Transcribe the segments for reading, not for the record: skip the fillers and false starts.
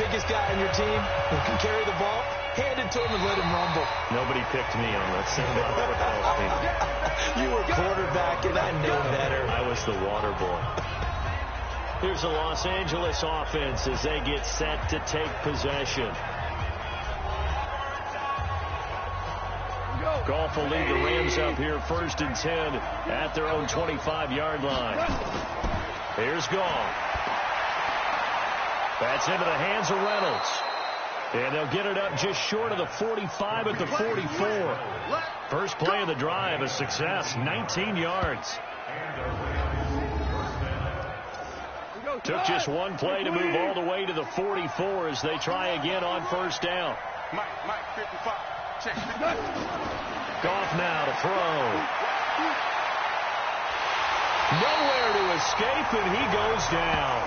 biggest guy on your team who can carry the ball, hand it to him and let him rumble. Nobody picked me on that single football team. You were quarterback, and I know better. I was the water boy. Here's the Los Angeles offense as they get set to take possession. Goff will lead the Rams up here 1st and 10 at their own 25-yard line. Here's Goff. That's into the hands of Reynolds. And they'll get it up just short of the 45 at the 44. First play of the drive, a success, 19 yards. Took just one play to move all the way to the 44 as they try again on 1st down. Mike, 55. Check. Goff now to throw. Nowhere to escape, and he goes down.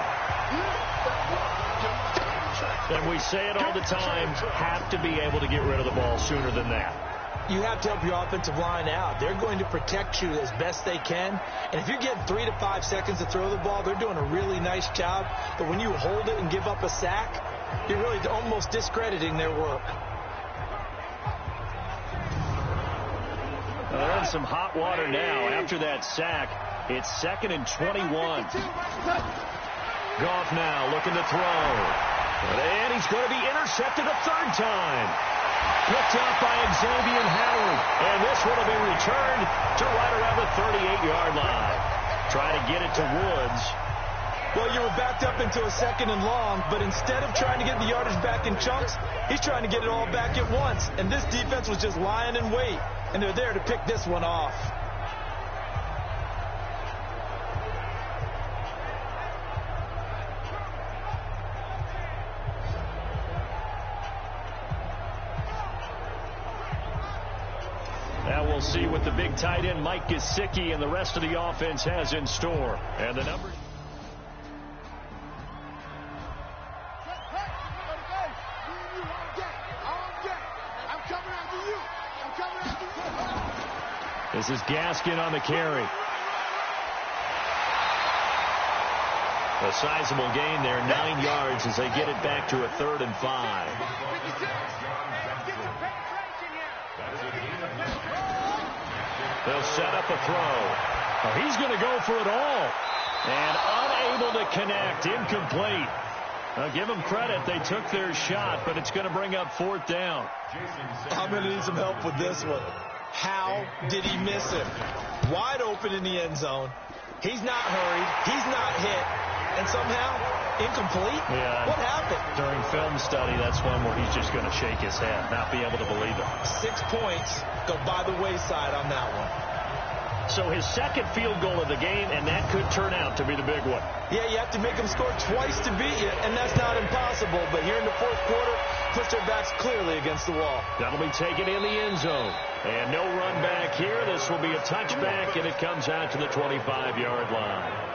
And we say it all the time, have to be able to get rid of the ball sooner than that. You have to help your offensive line out. They're going to protect you as best they can. And if you're getting 3 to 5 seconds to throw the ball, they're doing a really nice job. But when you hold it and give up a sack, you're really almost discrediting their work. They're in some hot water now after that sack. It's 2nd and 21. Goff now looking to throw. And he's going to be intercepted a 3rd time. Picked up by Xavier Howard. And this one will be returned to right around the 38-yard line. Try to get it to Woods. Well, you were backed up into a 2nd and long, but instead of trying to get the yardage back in chunks, he's trying to get it all back at once. And this defense was just lying in wait, and they're there to pick this one off. Now we'll see what the big tight end Mike Gesicki and the rest of the offense has in store. And the numbers. This is Gaskin on the carry. A sizable gain there, 9 yards as they get it back to a 3rd and 5. They'll set up a throw. Oh, he's going to go for it all. And unable to connect, incomplete. Now give them credit, they took their shot, but it's going to bring up 4th down. I'm going to need some help with this one. How did he miss him? Wide open in the end zone. He's not hurried. He's not hit. And somehow, incomplete? Yeah. What happened? During film study, that's one where he's just going to shake his head, not be able to believe it. 6 points go by the wayside on that one. So his 2nd field goal of the game, and that could turn out to be the big one. Yeah, you have to make them score twice to beat you, and that's not impossible. But here in the 4th quarter, puts their backs clearly against the wall. That'll be taken in the end zone. And no run back here. This will be a touchback, and it comes out to the 25-yard line.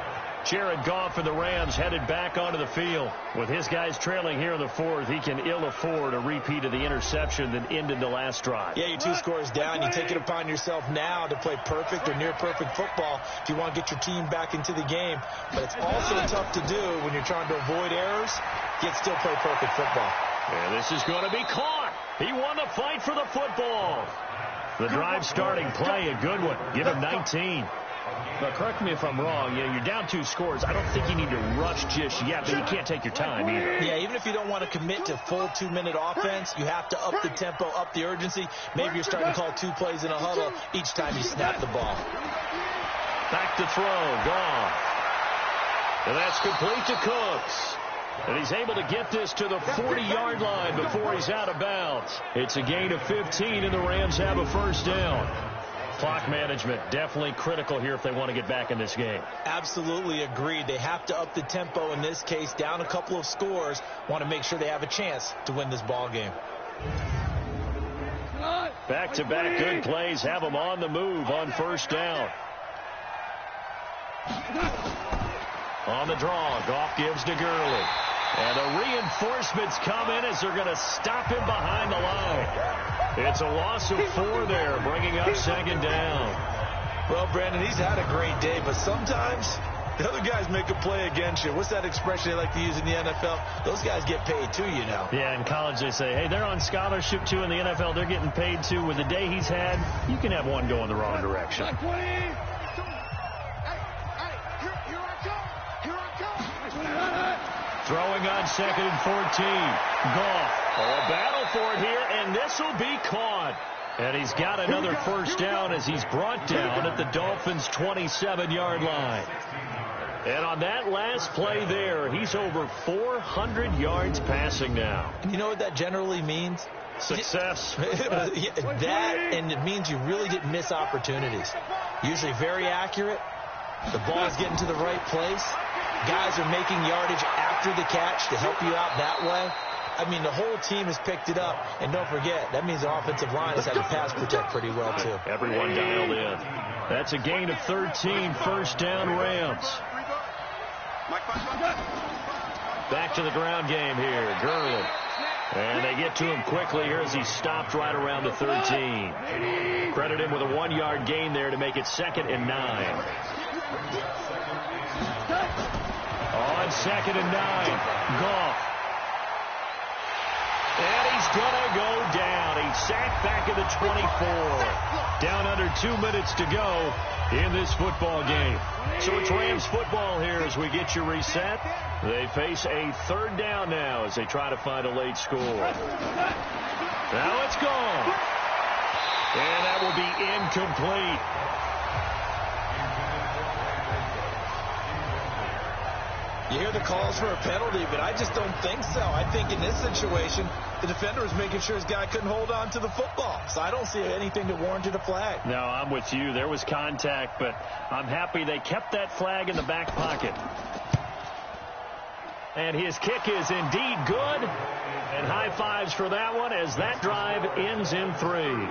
Jared Goff and the Rams headed back onto the field. With his guys trailing here in the 4th, he can ill afford a repeat of the interception that ended the last drive. Yeah, you're 2 scores down. You take it upon yourself now to play perfect or near-perfect football if you want to get your team back into the game. But it's also tough to do when you're trying to avoid errors, yet still play perfect football. And this is going to be caught. He won the fight for the football. The drive starting play, a good one. Give him 19. Now, correct me if I'm wrong. You know, you're down 2 scores. I don't think you need to rush just yet, but you can't take your time either. Yeah, even if you don't want to commit to full 2-minute offense, you have to up the tempo, up the urgency. Maybe you're starting to call 2 plays in a huddle each time you snap the ball. Back to throw. Gone. And that's complete to Cooks. And he's able to get this to the 40-yard line before he's out of bounds. It's a gain of 15, and the Rams have a 1st down. Clock management definitely critical here if they want to get back in this game. Absolutely agreed. They have to up the tempo in this case, down a couple of scores. Want to make sure they have a chance to win this ball game. Back-to-back good plays have them on the move on 1st down. On the draw, Goff gives to Gurley. And the reinforcements come in as they're going to stop him behind the line. It's a loss of 4 there, bringing up 2nd down. Well, Brandon, he's had a great day, but sometimes The other guys make a play against you. What's that expression they like to use in the NFL? Those guys get paid too, you know. Yeah, in college they say, hey, they're on scholarship too. In the NFL, they're getting paid too. With the day he's had, you can have one go in the wrong direction. Throwing on 2nd and 14. Goff. Oh, a battle for it here, and this will be caught. And he's got another first down as he's brought down at the Dolphins' 27-yard line. And on that last play there, he's over 400 yards passing now. And you know what that generally means? Success. That, and it means you really didn't miss opportunities. Usually very accurate. The ball's getting to the right place. Guys are making yardage after the catch to help you out that way. I mean, the whole team has picked it up. And don't forget, that means the offensive line has had to pass protect pretty well, too. Everyone dialed in. That's a gain of 13, first down Rams. Back to the ground game here. Gurley. And they get to him quickly here as he stopped right around the 13. Credit him with a 1-yard gain there to make it 2nd and 9. On 2nd and 9, Goff. And he's going to go down. He's sacked back at the 24. Down under 2 minutes to go in this football game. So it's Rams football here as we get you reset. They face a 3rd down now as they try to find a late score. Now it's gone. And that will be incomplete. You hear the calls for a penalty, but I just don't think so. I think in this situation, the defender was making sure his guy couldn't hold on to the football. So I don't see anything that warranted a flag. No, I'm with you. There was contact, but I'm happy they kept that flag in the back pocket. And his kick is indeed good. And high fives for that one as that drive ends in 3.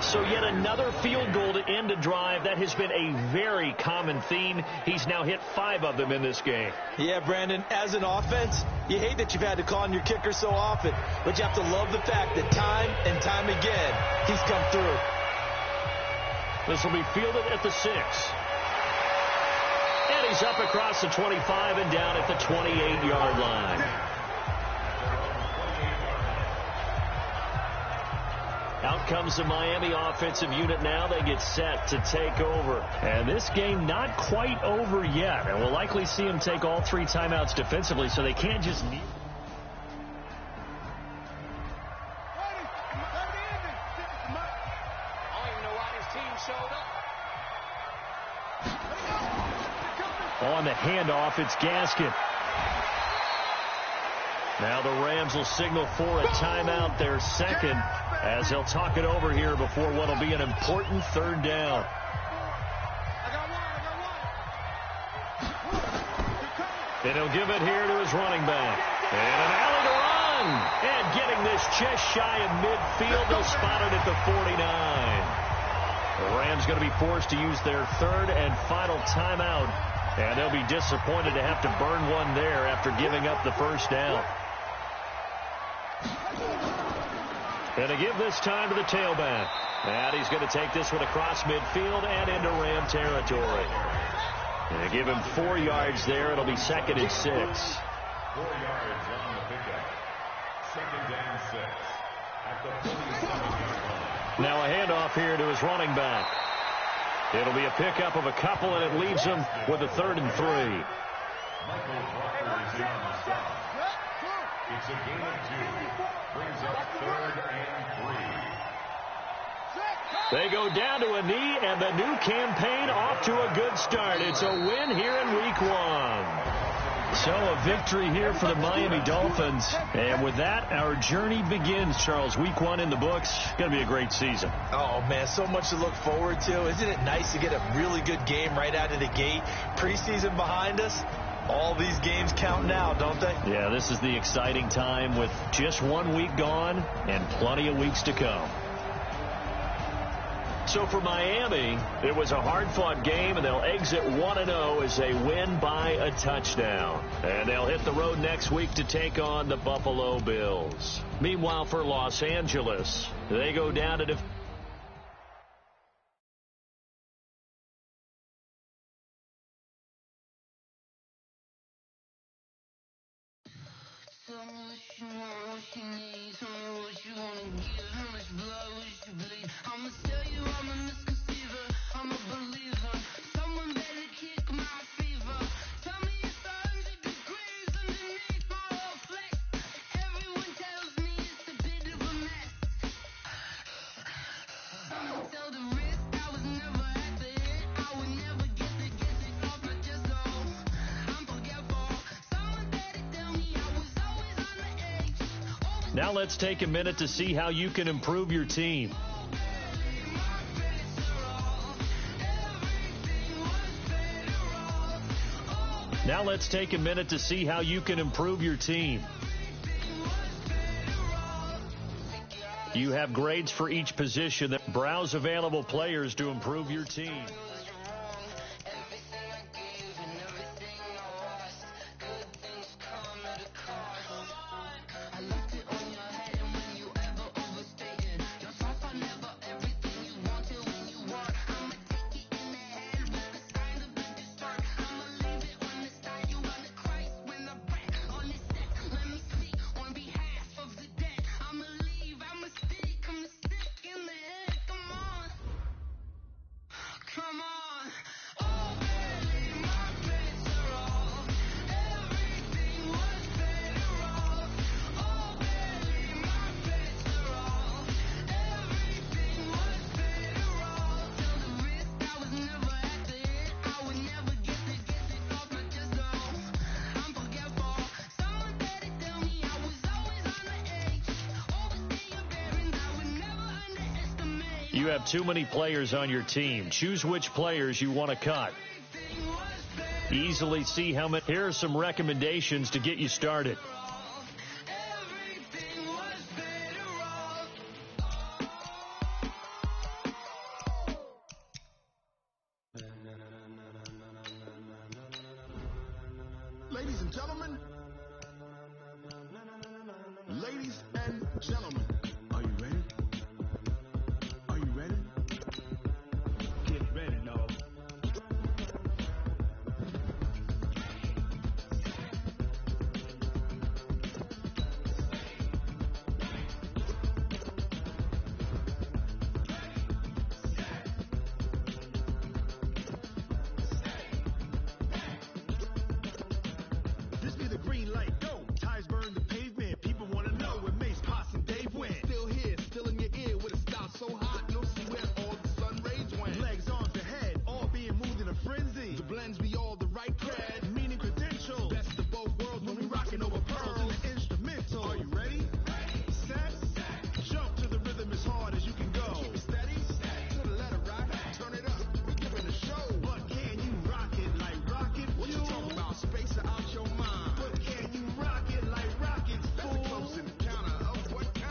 So yet another field goal to end a drive. That has been a very common theme. He's now hit 5 of them in this game. Yeah, Brandon, as an offense, you hate that you've had to call on your kicker so often, but you have to love the fact that time and time again, he's come through. This will be fielded at the 6. And he's up across the 25 and down at the 28-yard line. Out comes the Miami offensive unit now. They get set to take over. And this game not quite over yet. And we'll likely see them take all 3 timeouts defensively, so they can't just kneel. On the handoff, it's Gaskin. Now the Rams will signal for a timeout, their 2nd, as they'll talk it over here before what will be an important 3rd down. And he'll give it here to his running back. And an alley to run. And getting this just shy of midfield, they'll spot it at the 49. The Rams going to be forced to use their 3rd and final timeout. And they'll be disappointed to have to burn one there after giving up the first down. And to give this time to the tailback. And he's going to take this one across midfield and into Ram territory. And to give him 4 yards there, it'll be 2nd and 6. 4 yards on the pickup. 2nd and 6. At the 47-yard line. Now a handoff here to his running back. It'll be a pickup of a couple, and it leaves him with a 3rd and 3. Michael Walker is in on the stop. It's a gain of 2. Brings up 3rd and 3. They go down to a knee, and the new campaign off to a good start. It's a win here in Week 1. So a victory here for the Miami Dolphins. And with that, our journey begins, Charles. Week 1 in the books. Going to be a great season. Oh, man, so much to look forward to. Isn't it nice to get a really good game right out of the gate? Preseason behind us. All these games count now, don't they? Yeah, this is the exciting time with just 1 week gone and plenty of weeks to come. So for Miami, it was a hard-fought game, and they'll exit 1-0 as they win by a touchdown. And they'll hit the road next week to take on the Buffalo Bills. Meanwhile, for Los Angeles, they go down to much you need, tell me what you wanna give, how much blood would you bleed? I'ma tell you I'm a misconceiver, I'm a believer. Someone better kick my fever. Tell me it's 100 degrees underneath my whole flex. Everyone tells me it's a bit of a mess. I'ma tell the risk I was never at the hit. I would never get it off my chest, so I'm forgetful. Someone better tell me I was always on the edge. Now let's take a minute to see how you can improve your team. Now let's take a minute to see how you can improve your team. You have grades for each position. Browse available players to improve your team. You have too many players on your team. Choose which players you want to cut. Easily see how many. Here are some recommendations to get you started. Ladies and gentlemen, are you ready? Are you ready? Get ready, dog. This be the green light, go. Ties burn the pavement. People want to know where Mace, Potts, and Dave went. Still here, still in your ear with a style so hot, you'll see where all the sun rays went. Legs, arms, ahead, all being moved in a frenzy. The blends be all the right cred, meaning credentials. Best of both worlds when we rocking over pearls and the instrumental. Are you ready? Set, jump to the rhythm as hard as you can go. Keep it steady, to the letter right, turn it up, we giving a show. But can you rock it like rocket? What you talking about? Space it out your mind. But can you rock it like rockets? That's a close encounter of what kind?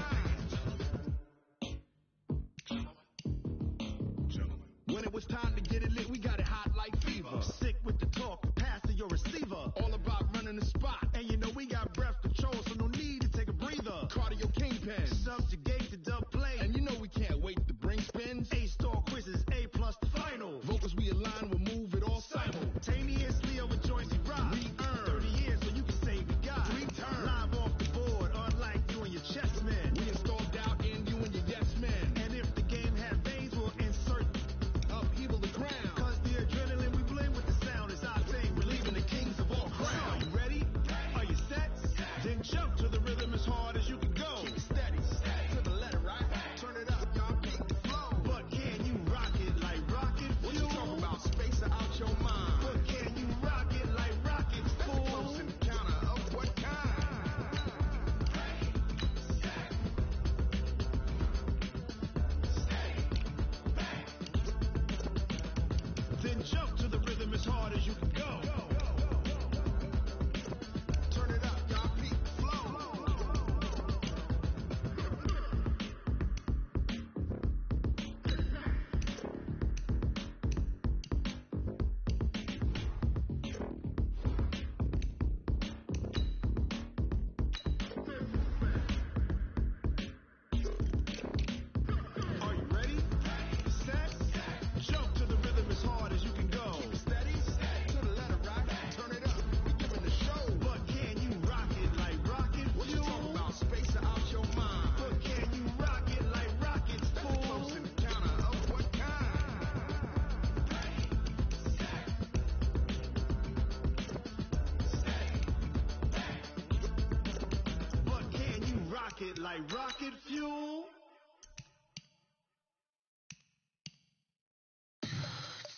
When it was time to get it lit, we got it hot like fever. Sick with the talk, pass to your receiver. All about running the spot. And you know we got breath control, so no need to take a breather. Cardio kingpin, subjugate the dub play. And you know we can't wait to bring spins. A-star quizzes, A+ the final. Vocals we align, we'll move it all simultaneously over joints we rock. We earn 30 years so you can say we got 3 turns. Live off the board, unlike you and your chess men. We installed doubt in you and your yes men. And if the game had veins, we'll insert upheaval the ground. Cause the adrenaline we blend with the sound is our thing. We're leaving the kings of all crowns. Are you ready? Are you set? Then jump to the rhythm as hard as you can go. Keep it steady, to the left. rocket like rocket fuel.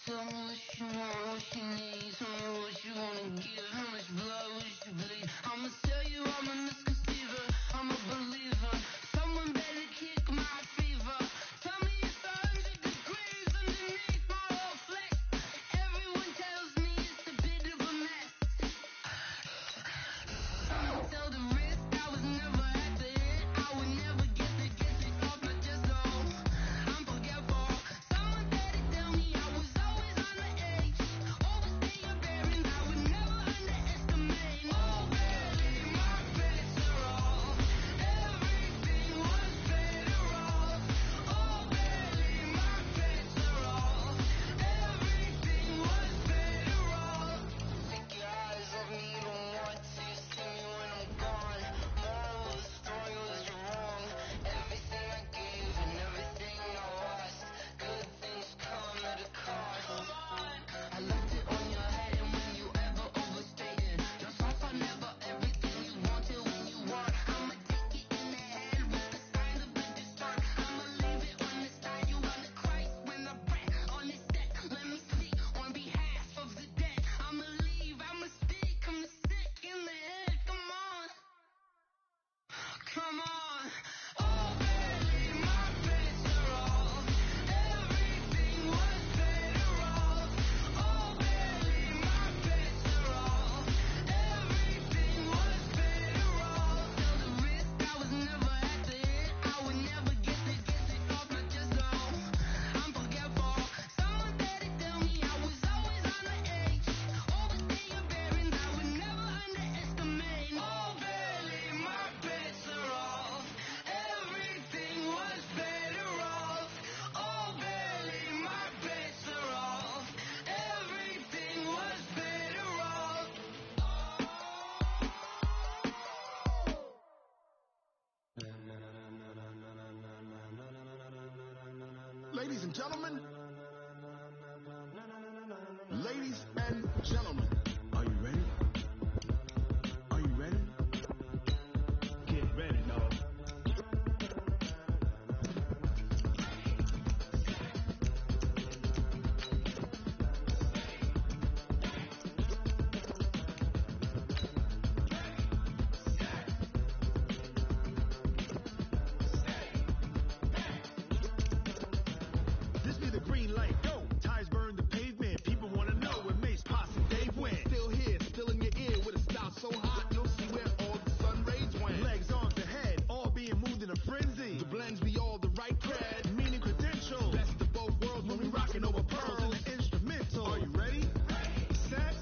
Tell me what you want, what you need. Tell me what you wanna give. How much blood would you bleed? I'ma tell you I'm a misconceiver. I'm a believer. Someone better kick my fever. Tell me it's 100 degrees underneath my whole flesh. Everyone tells me it's a bit of a mess. Someone tell the risk I was never at the hit. I would never get it off my chest. So I'm forgetful. Someone better tell me I was always on the edge. Overstay your bearings. I would never underestimate. Oh baby, my bets are off. Everything was better off. Oh baby, my bets are off. Everything was better off. Take your eyes off me, you don't want to see me when I'm gone. Moral of the story was you're wrong. Everything I gave and everything I lost. Good things come at a cost. I left it on your head and when you ever overstated. Your songs are never everything you wanted when you want. I'ma take it in the head with the signs of a distort. I'ma leave it on the side. You wanna Christ when I pray on this deck. Let me speak on behalf of the dead. I'ma leave, I'ma speak, I'm sick in the head. Come on. Come on. Oh baby, my bets are off. Everything was better off. Oh baby, my bets are off. Everything was better off. Tell the risk I was never at the hit. I would never get it off my chest. So I'm forgetful. Someone better tell me I was always on the edge. Overstay your bearings. I would never underestimate. Oh baby, my bets are off. Everything was better off. Oh baby, my bets are off. Everything was better off. Ladies and gentlemen, ladies and gentlemen, are you ready? Are you ready? Get ready, y'all. This be the green light, go. Ties burn the pavement. People wanna know where Mace, Posse, and Dave went. Still here, still in your ear with a style so hot, you'll see where all the sun rays went. Legs off the head, all being moved in a frenzy. The blends be all the right cred, meaning credentials. Best of both worlds when we rocking over pearls and the instrumental. Are you ready? Set,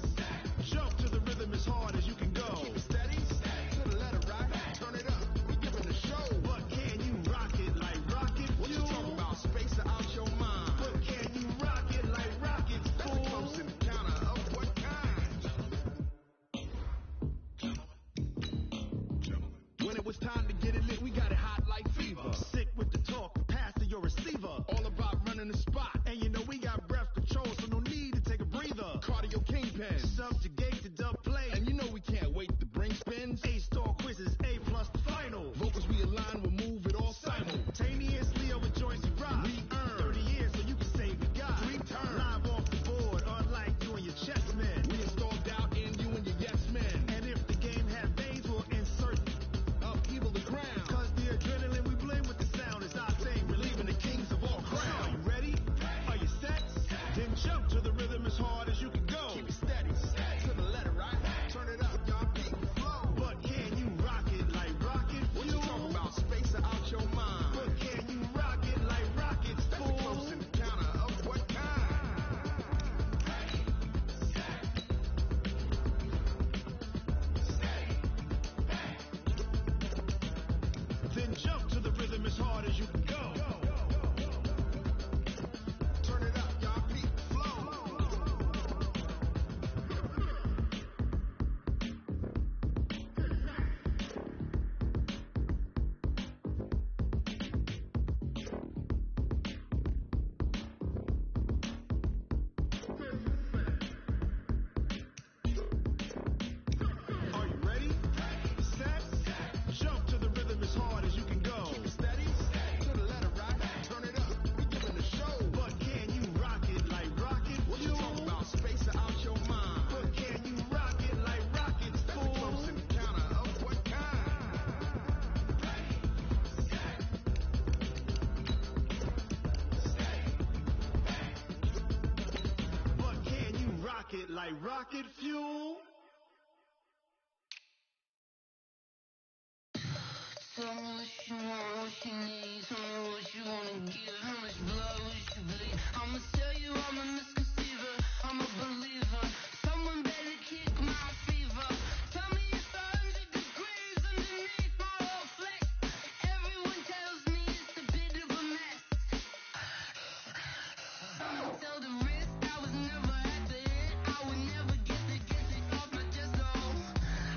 jump to the rhythm as hard as you can go. Keep it steady, to the letter right. Turn it up, we giving the show. But can you rock it like rocket fuel? What you talking about? Space out your mind. But can you rock it like rockets, fool? That's a close encounter of what kind? When it was time to get it lit, we got it hot like fever. Sick with the talk, pass to your receiver. All about running the spot. And you know we got breath control, so no need to take a breather. Cardio kingpin, subjugate to dub play. And you know we can't wait to bring spins. A-star quizzes, A+ the final. Vocals we align, we'll move it all simultaneously over joints we rock. We earn 30 years so you can save the guy. 3 turns, live off the board, unlike you and your chess men. We installed doubt in you and your yes men. And if the game had veins, we'll insert upheaval the ground. Cause the adrenaline we blend with the sound is our thing, relieving the kings of all crowns. Are you ready? Are you set? Then jump to the rhythm as hard as you can go. Keep it steady, to the letter right. Turn it up, y'all, beat the flow. But can you rock it like rocket fuel? What you talking about? Space out your mind. But can you rock it like rockets, fool? That's a close encounter of what kind? Then jump to the rhythm as hard as you can go. Turn it up, y'all, beat the flow. Are you ready? Set, jump to the rhythm as hard as like rocket fuel. Tell me what you want, what you need. Tell me what you wanna give. How much blood would you bleed? I'ma tell you I'm a misconceiver. I'm a believer. Someone better kick my fever. Tell me it's 100 degrees underneath my whole flex. Everyone tells me it's a bit of a mess. Someone tell the risk I was never at the hit. I would never get it off my chest. Oh,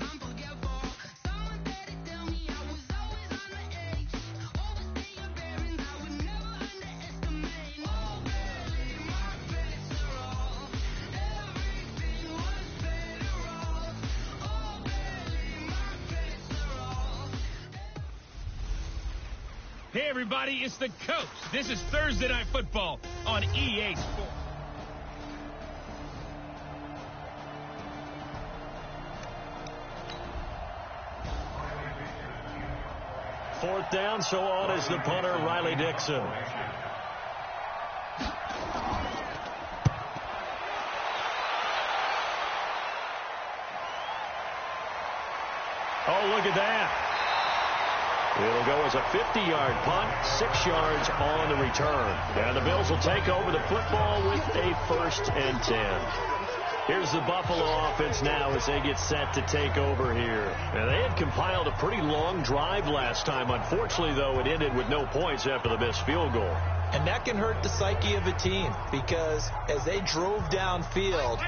I'm forgetful. Someone better tell me I was always on the edge. Overstay your bearings, I would never underestimate. Oh, barely my bets are off. Everything was better off. Oh, barely my bets are off. Hey, everybody, it's the coach. This is Thursday Night Football on EA Sports. Fourth down, so on is the punter, Riley Dixon. Oh, look at that. It'll go as a 50-yard punt, 6 yards on the return. And the Bills will take over the football with a 1st and 10. Here's the Buffalo offense now as they get set to take over here. And they had compiled a pretty long drive last time. Unfortunately, though, it ended with no points after the missed field goal. And that can hurt the psyche of a team because as they drove downfield,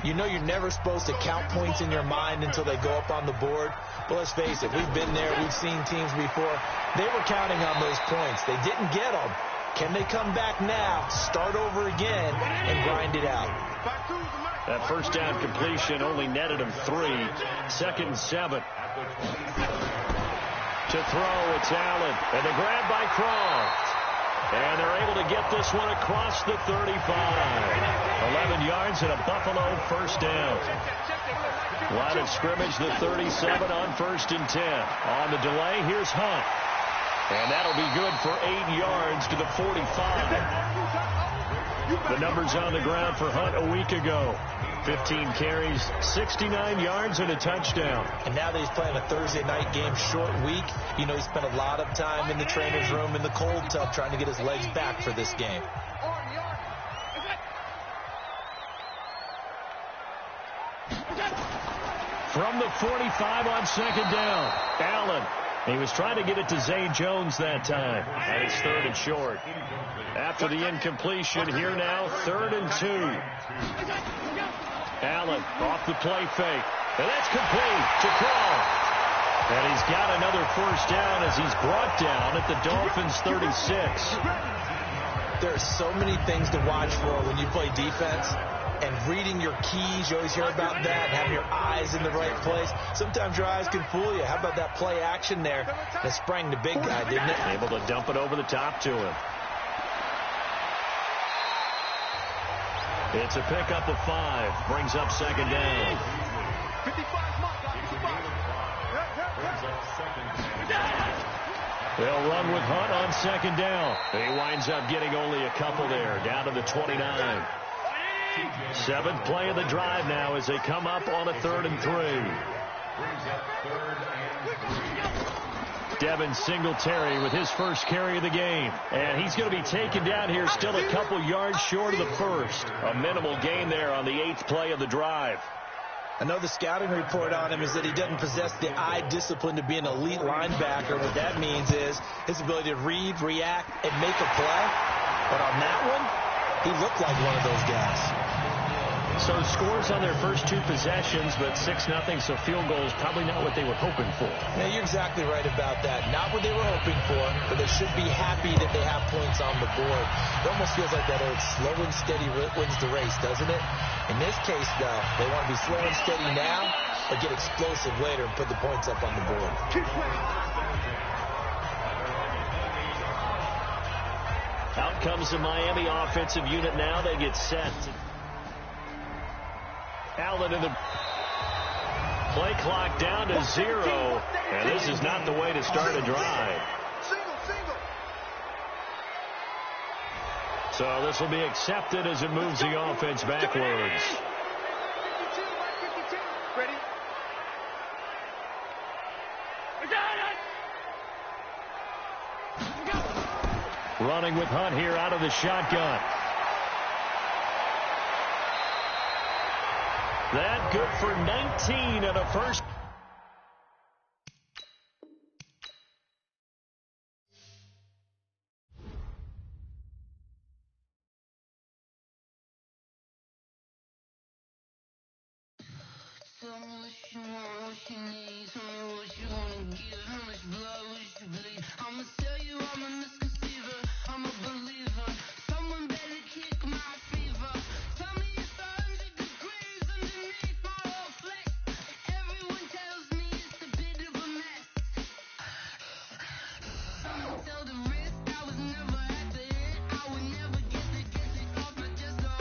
you know you're never supposed to count points in your mind until they go up on the board. But let's face it, we've been there. We've seen teams before. They were counting on those points. They didn't get them. Can they come back now, start over again, and grind it out? That first down completion only netted him 3. 2nd and 7. To throw, it's Allen. And the grab by Croft. And they're able to get this one across the 35. 11 yards and a Buffalo 1st down. Line of scrimmage, the 37 on 1st and 10. On the delay, here's Hunt. And that'll be good for 8 yards to the 45. The numbers on the ground for Hunt a week ago. 15 carries, 69 yards, and a touchdown. And now that he's playing a Thursday night game, short week, you know he spent a lot of time in the trainer's room in the cold tub trying to get his legs back for this game. From the 45 on 2nd down, Allen. He was trying to get it to Zay Jones that time. And it's 3rd and short. After the incompletion, here now, 3rd and 2. Allen off the play fake. And that's complete to Croft. And he's got another 1st down as he's brought down at the Dolphins' 36. There are so many things to watch for when you play defense. And reading your keys, you always hear about that, having your eyes in the right place. Sometimes your eyes can fool you. How about that play action there? That sprang the big guy, didn't it? Able to dump it over the top to him. It's a pickup of 5. Brings up 2nd down. 55. They'll run with Hunt on 2nd down. He winds up getting only a couple there, down to the 29. 7th play of the drive now as they come up on a 3rd and 3. Devin Singletary with his first carry of the game. And he's going to be taken down here still a couple yards short of the 1st. A minimal gain there on the 8th play of the drive. I know the scouting report on him is that he doesn't possess the eye discipline to be an elite linebacker. What that means is his ability to read, react, and make a play. But on that one, he looked like one of those guys. So scores on their first 2 possessions, but 6-0, so field goal is probably not what they were hoping for. Yeah, you're exactly right about that. Not what they were hoping for, but they should be happy that they have points on the board. It almost feels like that old slow and steady wins the race, doesn't it? In this case, though, they want to be slow and steady now, but get explosive later and put the points up on the board. Out comes the Miami offensive unit now. They get set. Allen in the play clock down to 0. And this is not the way to start a drive. So this will be accepted as it moves the offense backwards. running with Hunt here out of the shotgun. That good for 19 and a first. Tell me what you want, what you need. Tell me what you wanna give. How much blood would you bleed? I'ma tell you I'm a misconceiver. I'm a believer. Someone better kick my fever. Tell me it's 100 degrees underneath my whole flesh. Everyone tells me it's a bit of a mess. Someone tell the risk I was never at the hit. I would never get it off my chest. No,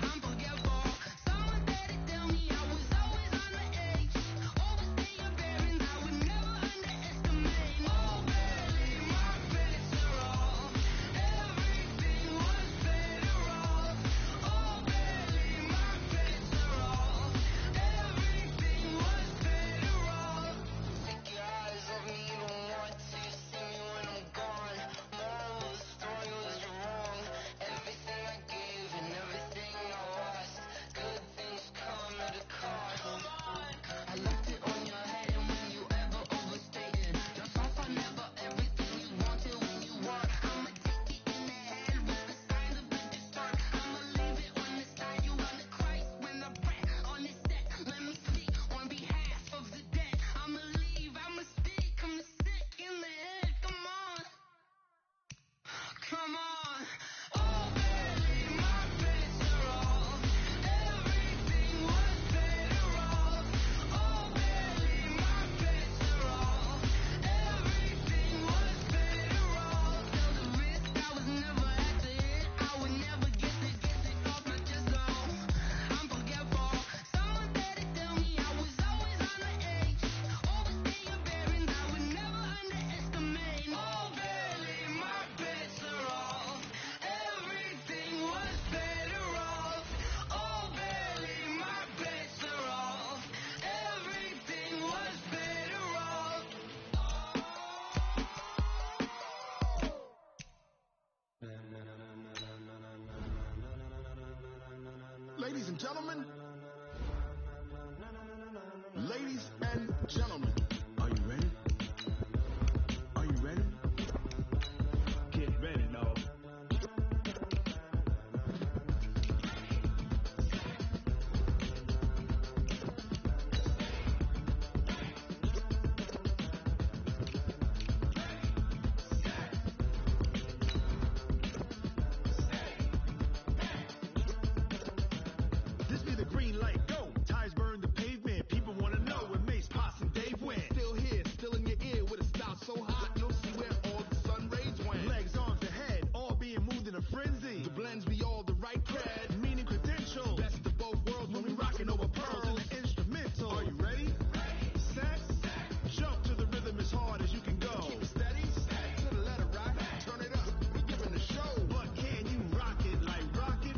I'm forgetful. Someone better tell me I was always on the edge. Overstay your bearings, I would never underestimate. Oh, barely my bets are off. Everything was better off. Oh, barely my bets are off. Everything was better off. Take your eyes off me, you don't want to see me when I'm gone. Moral of the story was you're wrong. Everything I gave and everything I lost. Good things come at a cost. I left it on your head, and when you ever overstated yourself, I never everything you wanted when you were. I'ma take it in the head with the signs of the distort. I'ma leave it on the side. You on the Christ when I pray on the set. Let me speak on behalf of the dead. I'ma leave, I'ma speak, I'ma sick in the head. Come on, come on. Oh, barely my bets are off. Everything was better off. Oh, barely my bets are off. Everything was better off. Tell the risk I was never at the hit. I would never get it off my chest. No, I'm forgetful. Someone better tell me I was always on the edge. Overstay your bearings, I would never underestimate. Oh, barely my bets are off. Everything was better off. Oh, barely my bets are off. Everything was better off. Ladies and gentlemen. Ladies and gentlemen. Are you ready? Are you ready? Get ready, no. This be the green light, go. Tires burn the pavement. People wanna know where Mace, Pops, and Dave went. Still here, still in your ear with a style so hot, you'll see where all the sun rays went. Legs, arms, and head, all being moved in a frenzy. The blends be all the right cred, meaning credentials. Best of both worlds when we rockin' over pearls in the instrumental. Are you ready? Set, jump to the rhythm as hard as you can go. Keep it steady, to the letter rock, turn it up. We giving the show, but can you rock it like rocket?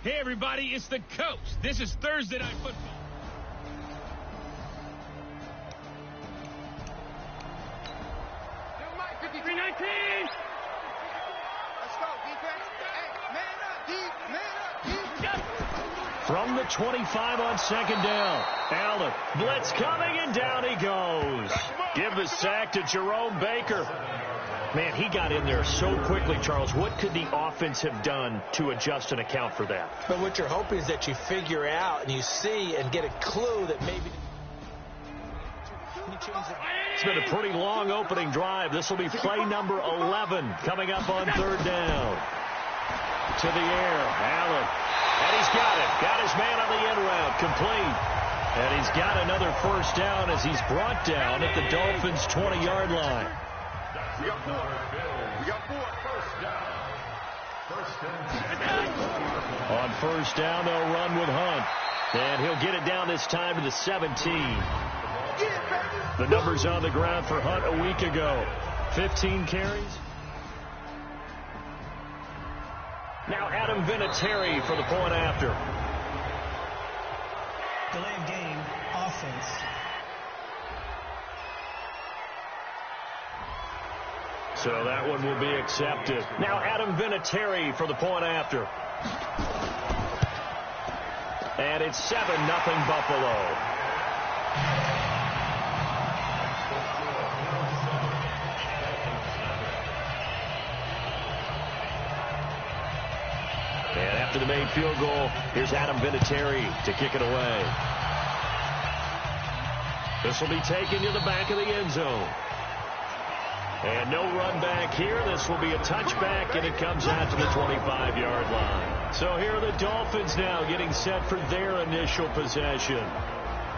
Hey, everybody, it's the coach. This is Thursday Night Football. Mike, 53-19. Let's go, defense. Hey, man up, deep, man up, deep. From the 25 on second down. Allen, blitz coming, and down he goes. Give the sack to Jerome Baker. Man, he got in there so quickly, Charles. What could the offense have done to adjust and account for that? But what you're hoping is that you figure out and you see and get a clue that maybe you change it. It's been a pretty long opening drive. This will be play number 11 coming up on third down. To the air, Allen. And he's got it. Got his man on the end route. Complete. And he's got another first down as he's brought down at the Dolphins' 20-yard line. We got four. We got four. First down. First and 10. On first down, they'll run with Hunt. And he'll get it down this time to the 17. The numbers on the ground for Hunt a week ago. 15 carries. Now Adam Vinatieri for the point after. Delay of game, offense. So that one will be accepted. Now Adam Vinatieri for the point after. And it's 7-0 Buffalo. And after the made field goal, here's Adam Vinatieri to kick it away. This will be taken to the back of the end zone. And no run back here. This will be a touchback, and it comes out to the 25-yard line. So here are the Dolphins now getting set for their initial possession.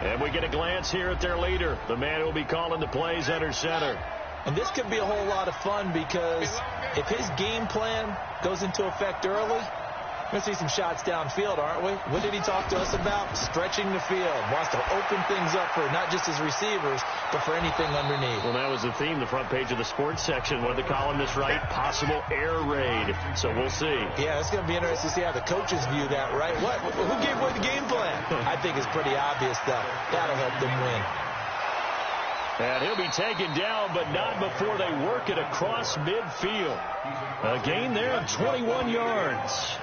And we get a glance here at their leader, the man who will be calling the plays under center. And this could be a whole lot of fun because if his game plan goes into effect early, we're going to see some shots downfield, aren't we? What did he talk to us about? Stretching the field. Wants to open things up for not just his receivers, but for anything underneath. Well, that was the theme, the front page of the sports section. What did the columnist write? Possible air raid. So we'll see. Yeah, it's going to be interesting to see how the coaches view that, right? Who gave away the game plan? I think it's pretty obvious, though. That'll help them win. And he'll be taken down, but not before they work it across midfield. A gain there of 21 yards.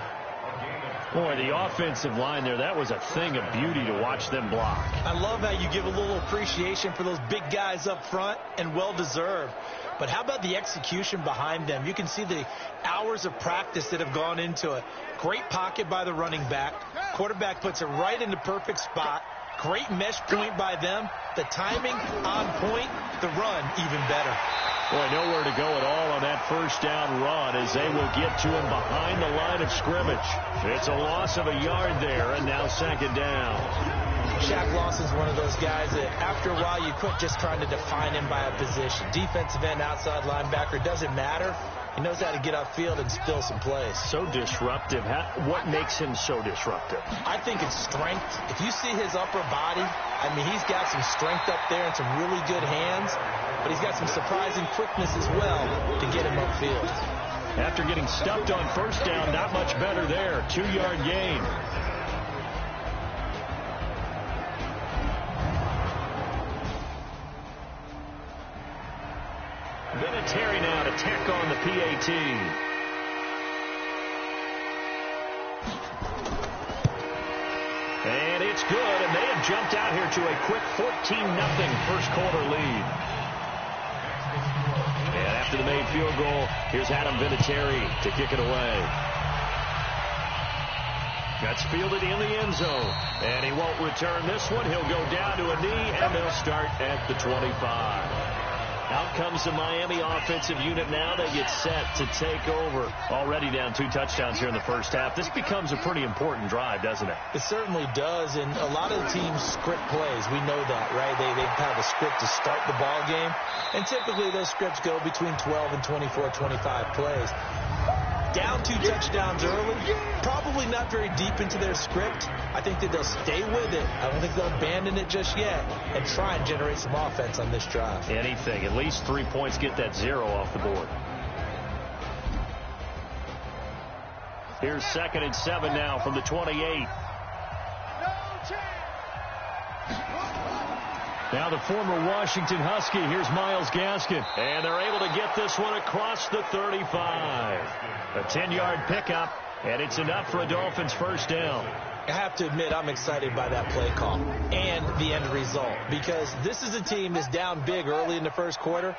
Boy, the offensive line there, that was a thing of beauty to watch them block. I love how you give a little appreciation for those big guys up front, and well-deserved. But how about the execution behind them? You can see the hours of practice that have gone into it. Great pocket by the running back. Quarterback puts it right in the perfect spot. Great mesh point by them. The timing on point. The run even better. Boy, nowhere to go at all on that first down run as they will get to him behind the line of scrimmage. It's a loss of a yard there, and now second down. Shaq Lawson's one of those guys that after a while you quit just trying to define him by a position. Defensive end, outside linebacker, doesn't matter. He knows how to get upfield and steal some plays. So disruptive. What makes him so disruptive? I think it's strength. If you see his upper body, I mean, he's got some strength up there and some really good hands, but he's got some surprising quickness as well to get him upfield. After getting stuffed on first down, not much better there. 2-yard gain. Vinatieri now to tack on the PAT. And it's good, and they have jumped out here to a quick 14-0 first quarter lead. And after the made field goal, here's Adam Vinatieri to kick it away. That's fielded in the end zone, and he won't return this one. He'll go down to a knee, and they'll start at the 25. Out comes the Miami offensive unit now. They get set to take over. Already down 2 touchdowns here in the first half. This becomes a pretty important drive, doesn't it? It certainly does, and a lot of the teams script plays. We know that, right? They have a script to start the ball game, and typically those scripts go between 12 and 24, 25 plays. Down 2 touchdowns early, probably not very deep into their script. I think that they'll stay with it. I don't think they'll abandon it just yet and try and generate some offense on this drive. Anything. At least 3 points, get that 0 off the board. Here's 2nd and 7 now from the 28. Now the former Washington Husky. Here's Myles Gaskin. And they're able to get this one across the 35. A 10-yard pickup, and it's enough for a Dolphins first down. I have to admit I'm excited by that play call and the end result because this is a team that's down big early in the first quarter,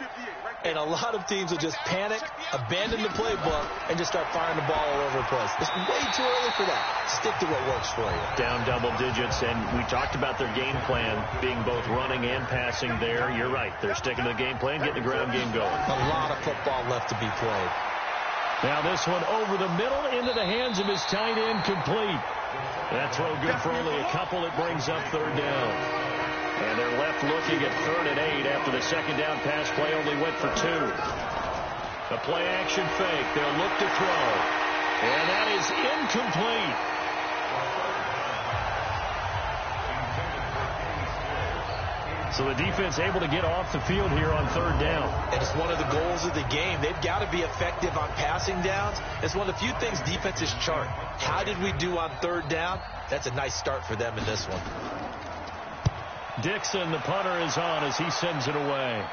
and a lot of teams will just panic, abandon the playbook, and just start firing the ball all over the place. It's way too early for that. Stick to what works for you. Down double digits, and we talked about their game plan being both running and passing there. You're right. They're sticking to the game plan, getting the ground game going. A lot of football left to be played. Now this one over the middle into the hands of his tight end, complete. That throw good for only a couple. It brings up third down. And they're left looking at 3rd and 8 after the second down pass play only went for 2. The play action fake. They'll look to throw. And that is incomplete. So the defense able to get off the field here on 3rd down. And it's one of the goals of the game. They've got to be effective on passing downs. It's one of the few things defenses chart. How did we do on 3rd down? That's a nice start for them in this one. Dixon, the punter, is on as he sends it away.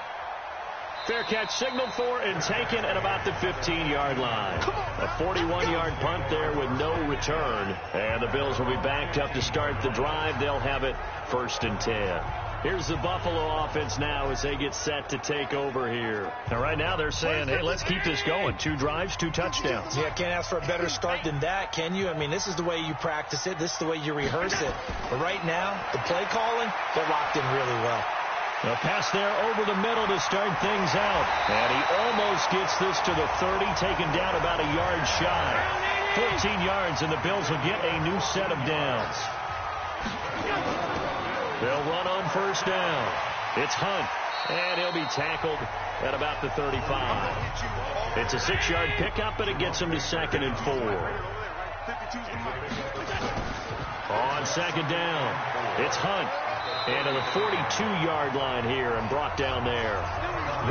Fair catch signaled for and taken at about the 15-yard line. A 41-yard punt there with no return. And the Bills will be backed up to start the drive. They'll have it 1st and 10. Here's the Buffalo offense now as they get set to take over here. Now, right now they're saying, hey, let's keep this going. 2 drives, 2 touchdowns. Yeah, can't ask for a better start than that, can you? I mean, this is the way you practice it. This is the way you rehearse it. But right now, the play calling, they're locked in really well. A pass there over the middle to start things out. And he almost gets this to the 30, taken down about a yard shy. 14 yards, and the Bills will get a new set of downs. They'll run on 1st down. It's Hunt, and he'll be tackled at about the 35. It's a 6-yard pickup, and it gets him to 2nd and 4. On 2nd down, it's Hunt. And to the 42-yard line here and brought down there.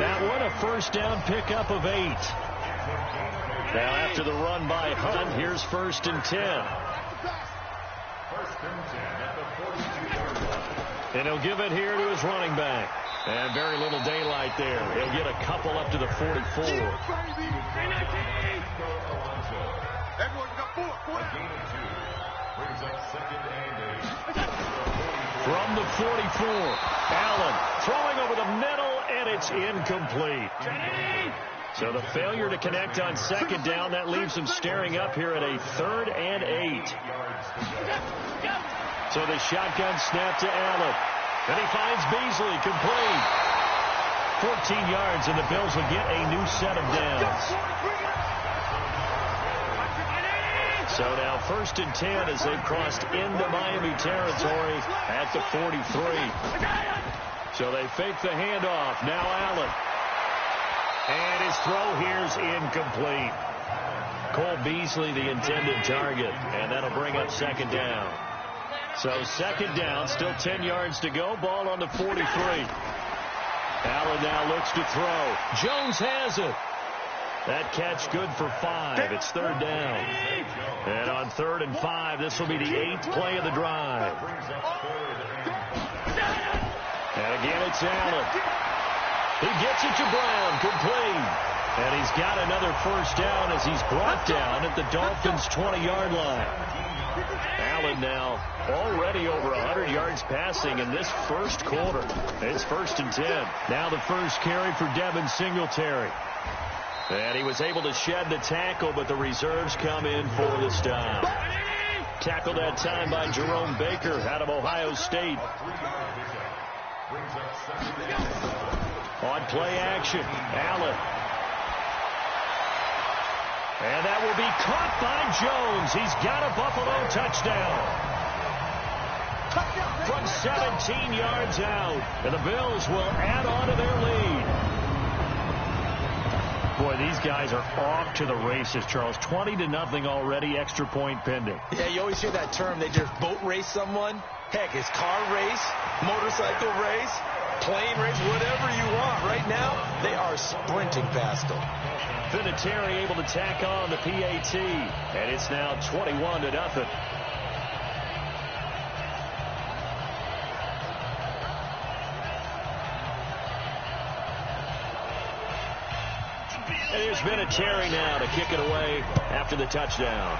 That one a 1st down pickup of 8. Now after the run by Hunt, here's 1st and 10. 1st and 10 at the 42-yard line. And he'll give it here to his running back. And very little daylight there. He'll get a couple up to the 44. Everyone got 4. A gain of 2. Brings up 2nd and 8. From the 44, Allen throwing over the middle, and it's incomplete. So the failure to connect on 2nd down, that leaves him staring up here at a 3rd and 8. So the shotgun snap to Allen. And he finds Beasley complete. 14 yards, and the Bills will get a new set of downs. So now 1st and 10 as they've crossed into Miami territory at the 43. So they fake the handoff. Now Allen. And his throw here's incomplete. Cole Beasley the intended target. And that'll bring up 2nd down. So 2nd down, still 10 yards to go. Ball on the 43. Allen now looks to throw. Jones has it. That catch good for 5. It's 3rd down. And on 3rd and 5, this will be the 8th play of the drive. And again, it's Allen. He gets it to Brown, complete. And he's got another 1st down as he's brought down at the Dolphins' 20-yard line. Allen now already over 100 yards passing in this 1st quarter. It's 1st and 10. Now the first carry for Devin Singletary. And he was able to shed the tackle, but the reserves come in for the stop. Tackled that time by Jerome Baker out of Ohio State. On play action, Allen. And that will be caught by Jones. He's got a Buffalo touchdown. From 17 yards out. And the Bills will add on to their lead. Boy, these guys are off to the races, Charles. 20-0 already, extra point pending. Yeah, you always hear that term. They just boat race someone. Heck, it's car race, motorcycle race, plane race, whatever you want. Right now, they are sprinting past them. Vinatieri able to tack on the PAT, and it's now 21-0. And there's Vinatieri now to kick it away after the touchdown.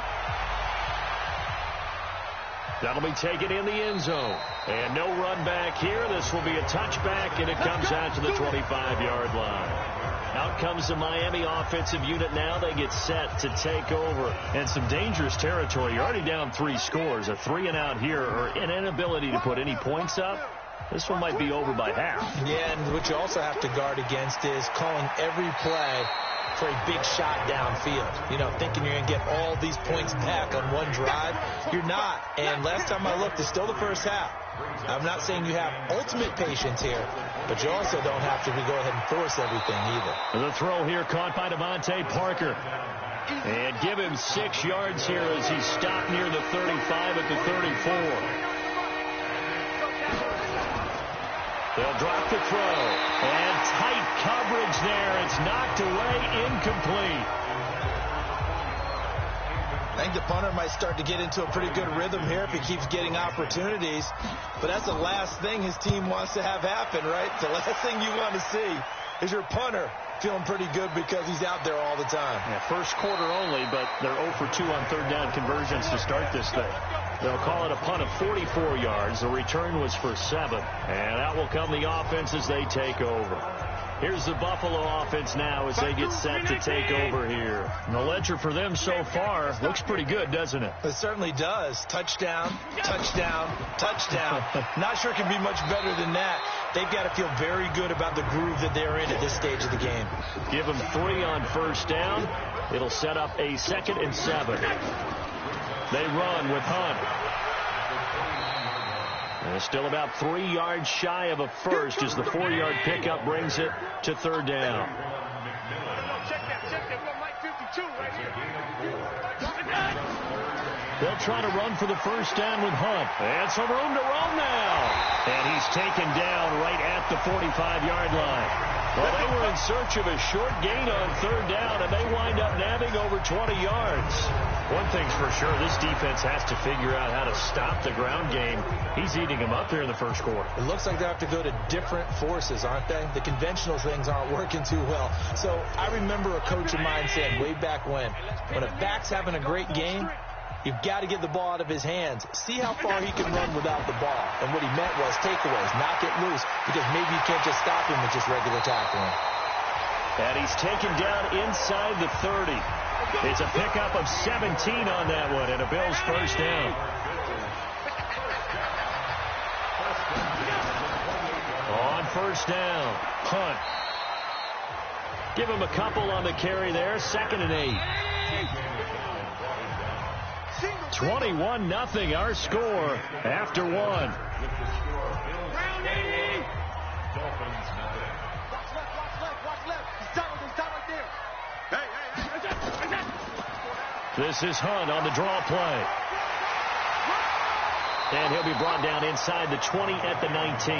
That'll be taken in the end zone. And no run back here. This will be a touchback, and it comes out to the 25-yard line. Out comes the Miami offensive unit now. They get set to take over. And some dangerous territory. You're already down 3 scores. A 3-and-out here, or an inability to put any points up. This one might be over by half. Yeah, and what you also have to guard against is calling every play for a big shot downfield. You know, thinking you're going to get all these points back on one drive. You're not. And last time I looked, it's still the first half. I'm not saying you have ultimate patience here, but you also don't have to go ahead and force everything either. The throw here caught by Devontae Parker. And give him 6 yards here as he stopped near the 35 at the 34. They'll drop the throw. And tight coverage there. It's knocked away, incomplete. I think the punter might start to get into a pretty good rhythm here if he keeps getting opportunities. But that's the last thing his team wants to have happen, right? It's the last thing you want to see. is your punter feeling pretty good because he's out there all the time. Yeah, first quarter only, but they're 0 for 2 on third down conversions to start this thing. They'll call it a punt of 44 yards. The return was for 7. And out will come the offense as they take over. Here's the Buffalo offense now as they get set to take over here. And the ledger for them so far looks pretty good, doesn't it? It certainly does. Touchdown, touchdown, touchdown. Not sure it can be much better than that. They've got to feel very good about the groove that they're in at this stage of the game. Give them 3 on first down. It'll set up a 2nd and 7. They run with Hunt. And still about 3 yards shy of a first as the 4-yard pickup brings it to third down. Check that. We got Mike 52 right here. They'll try to run for the first down with Hunt. And some room to roam now. And he's taken down right at the 45-yard line. Well, they were in search of a short gain on third down, and they wind up nabbing over 20 yards. One thing's for sure, this defense has to figure out how to stop the ground game. He's eating them up here in the first quarter. It looks like they have to go to different forces, aren't they? The conventional things aren't working too well. So I remember a coach of mine saying way back when a back's having a great game, you've got to get the ball out of his hands. See how far he can run without the ball. And what he meant was takeaways, not get loose, because maybe you can't just stop him with just regular tackling. And he's taken down inside the 30. It's a pickup of 17 on that one, and a Bills first down. On first down, Hunt. Give him a couple on the carry there, 2nd and 8. 21-0 our score after 1. Round 80. Watch left. He's down right there. Hey. This is Hunt on the draw play. And he'll be brought down inside the 20 at the 19.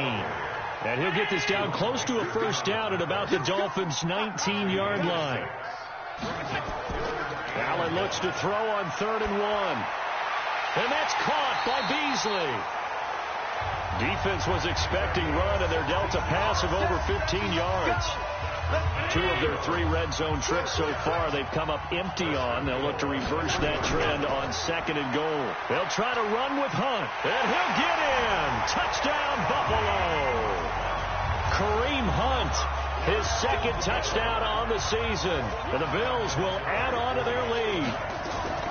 And he'll get this down close to a first down at about the Dolphins' 19-yard line. Allen looks to throw on 3rd and 1. And that's caught by Beasley. Defense was expecting run, and they're dealt a pass of over 15 yards. 2 of their 3 red zone trips so far they've come up empty on. They'll look to reverse that trend on 2nd and goal. They'll try to run with Hunt, and he'll get in. Touchdown, Buffalo. Kareem Hunt, his 2nd touchdown on the season. And the Bills will add on to their lead.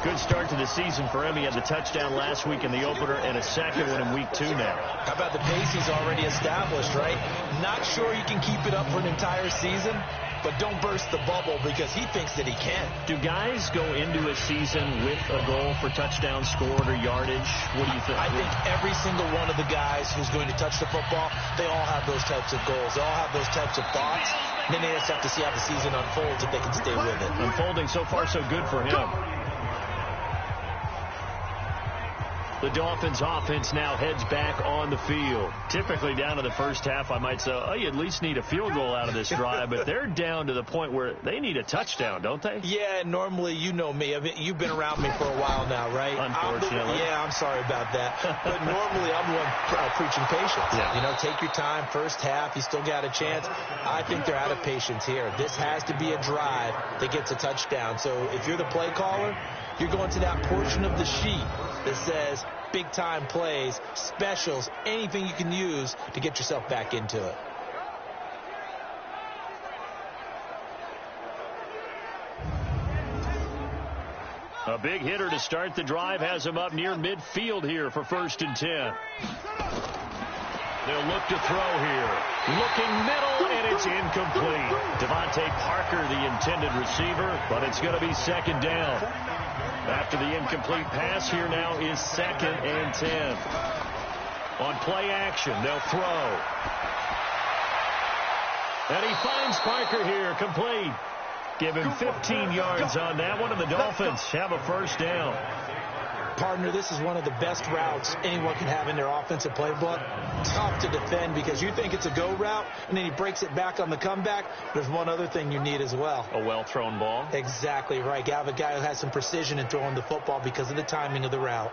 Good start to the season for him. He had the touchdown last week in the opener and a 2nd one in week 2 now. How about the pace he's already established, right? Not sure he can keep it up for an entire season, but don't burst the bubble because he thinks that he can. Do guys go into a season with a goal for touchdown scored or yardage? What do you think? I think every single one of the guys who's going to touch the football, they all have those types of goals. They all have those types of thoughts. And then they just have to see how the season unfolds if they can stay with it. Unfolding so far so good for him. The Dolphins offense now heads back on the field. Typically down to the first half, I might say, oh, you at least need a field goal out of this drive, but they're down to the point where they need a touchdown, don't they? Yeah, normally, you know me. You've been around me for a while now, right? Unfortunately. I'm sorry about that. But normally, I'm the one preaching patience. Yeah. You know, take your time. First half, you still got a chance. I think they're out of patience here. This has to be a drive that gets a touchdown. So if you're the play caller, you're going to that portion of the sheet that says big-time plays, specials, anything you can use to get yourself back into it. A big hitter to start the drive has him up near midfield here for 1st and 10. They'll look to throw here. Looking middle, and it's incomplete. Devontae Parker, the intended receiver, but it's going to be 2nd down. After the incomplete pass, here now is 2nd and 10. On play action, they'll throw. And he finds Parker here, complete. Give him 15 yards on that one, and the Dolphins have a first down. Partner, this is one of the best routes anyone can have in their offensive playbook. Tough to defend because you think it's a go route, and then he breaks it back on the comeback. There's one other thing you need as well. A well-thrown ball. Exactly right. You have a guy who has some precision in throwing the football because of the timing of the route.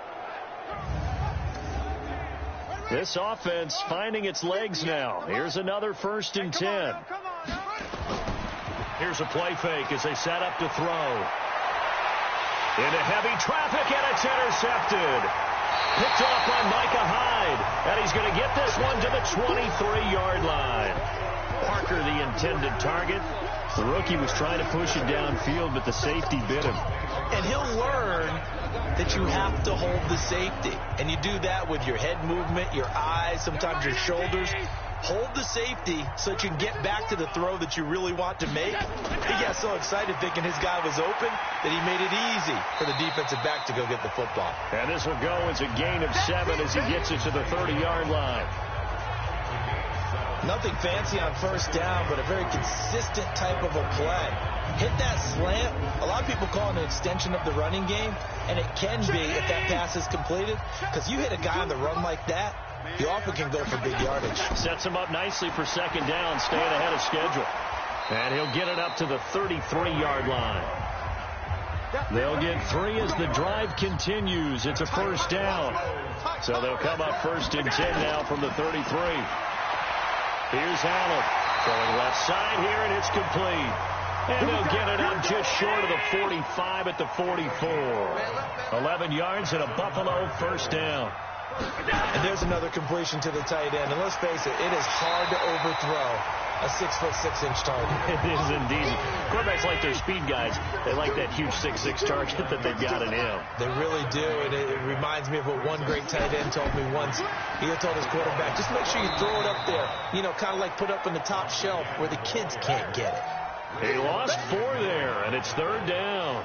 This offense finding its legs now. Here's another 1st and 10. Here's a play fake as they set up to throw. Into heavy traffic, and it's intercepted. Picked off by Micah Hyde, and he's going to get this one to the 23-yard line. Parker, the intended target. The rookie was trying to push it downfield, but the safety bit him. And he'll learn that you have to hold the safety. And you do that with your head movement, your eyes, sometimes your shoulders. Hold the safety so that you can get back to the throw that you really want to make. He got so excited thinking his guy was open that he made it easy for the defensive back to go get the football. And this will go as a gain of 7 as he gets it to the 30-yard line. Nothing fancy on first down, but a very consistent type of a play. Hit that slant. A lot of people call it an extension of the running game, and it can be if that pass is completed, because you hit a guy on the run like that, you often can go for big yardage. Sets him up nicely for second down, staying ahead of schedule. And he'll get it up to the 33-yard line. They'll get 3 as the drive continues. It's a first down. So they'll come up first and 10 now from the 33. Here's Allen. Going left side here, and it's complete. And they'll get it up just short of the 45 at the 44. 11 yards and a Buffalo first down. And there's another completion to the tight end. And let's face it, it is hard to overthrow a 6'6" target. It is indeed. Quarterbacks like their speed guys. They like that huge 6'6" target that they've got in him. They really do. And it reminds me of what one great tight end told me once. He had told his quarterback, just make sure you throw it up there. You know, kind of like put up on the top shelf where the kids can't get it. He lost 4 there, and it's third down.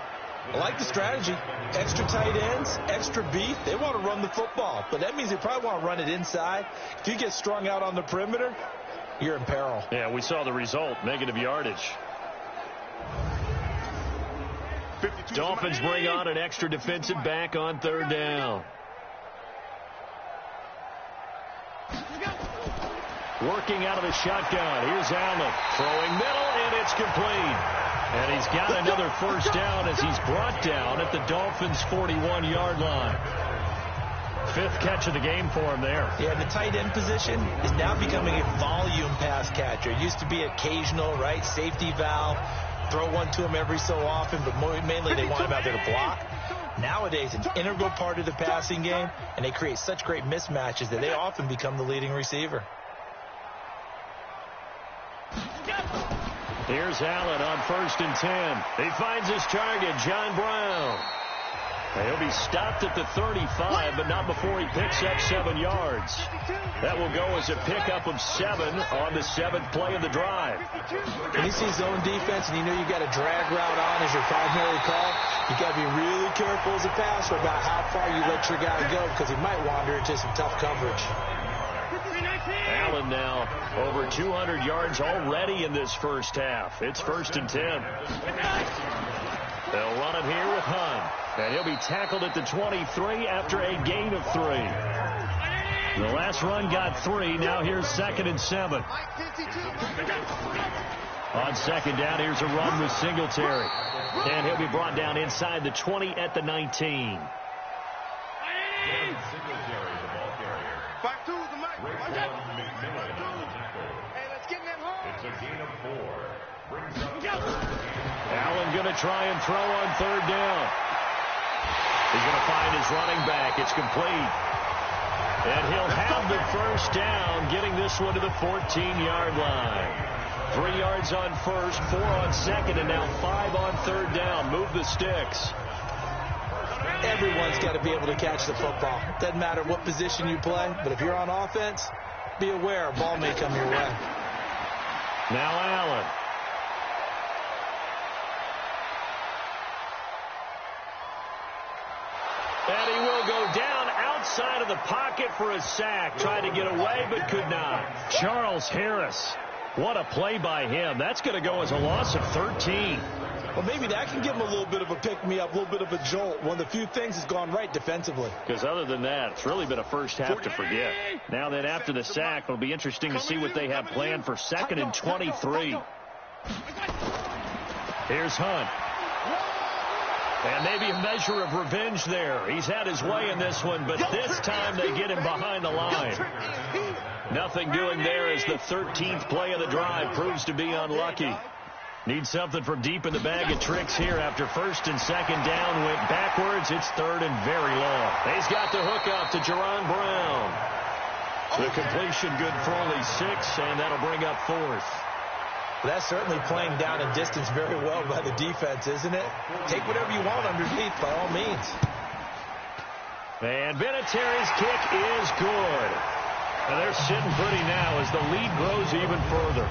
I like the strategy. Extra tight ends, extra beef. They want to run the football, but that means they probably want to run it inside. If you get strung out on the perimeter, you're in peril. Yeah, we saw the result, negative yardage. Dolphins bring on an extra defensive back on third down. Working out of the shotgun. Here's Allen. Throwing middle, and it's complete. And he's got another first down as he's brought down at the Dolphins' 41-yard line. 5th catch of the game for him there. Yeah, the tight end position is now becoming a volume pass catcher. It used to be occasional, right? Safety valve. Throw one to him every so often, but mainly they want him out there to block. Nowadays, an integral part of the passing game, and they create such great mismatches that they often become the leading receiver. Here's Allen on first and 10. He finds his target, John Brown. He'll be stopped at the 35, but not before he picks up 7 yards. That will go as a pickup of 7 on the 7th play of the drive. When you see zone defense and you know you got a drag route on as your primary call, you got to be really careful as a passer about how far you let your guy go, because he might wander into some tough coverage. Allen now over 200 yards already in this first half. It's first and 10. They'll run it here with Hunt. And he'll be tackled at the 23 after a gain of 3. The last run got 3. Now here's 2nd and 7. On second down, here's a run with Singletary. And he'll be brought down inside the 20 at the 19. Singletary, the ball carrier. Back to the mic. Hey, let's get in that hole. it's a gain of 4. Brings up Allen going to try and throw on third down. He's going to find his running back. It's complete. And he'll have the first down, getting this one to the 14-yard line. 3 yards on first, 4 on second, and now 5 on third down. Move the sticks. Everyone's got to be able to catch the football. Doesn't matter what position you play, but if you're on offense, be aware a ball may come your way. Now Allen. And he will go down outside of the pocket for a sack. Tried to get away, but could not. Charles Harris. What a play by him. That's going to go as a loss of 13. Well, maybe that can give him a little bit of a pick-me-up, a little bit of a jolt. One of the few things has gone right defensively. Because other than that, it's really been a first half to forget. Now then, after the sack, it'll be interesting to see what they have planned for 2nd and 23. Here's Hunt. And maybe a measure of revenge there. He's had his way in this one, but this time they get him behind the line. Nothing doing there as the 13th play of the drive proves to be unlucky. Need something from deep in the bag of tricks here after first and second down went backwards. It's third and very long. He's got the hook up to Jerron Brown. The completion good for only 6, and that'll bring up fourth. That's certainly playing down a distance very well by the defense, isn't it? Take whatever you want underneath by all means. And Vinatieri's kick is good. And they're sitting pretty now as the lead grows even further.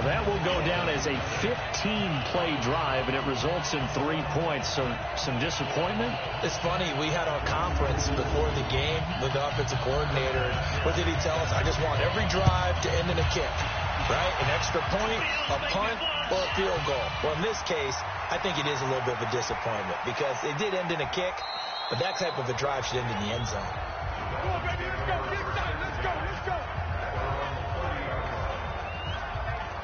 That will go down as a 15-play drive, and it results in 3 points. So some disappointment? It's funny. We had our conference before the game with the offensive coordinator. What did he tell us? I just want every drive to end in a kick, right? An extra point, a punt, or a field goal. Well, in this case, I think it is a little bit of a disappointment because it did end in a kick, but that type of a drive should end in the end zone. Come on, baby. Let's go. Get excited. Let's go. Let's go.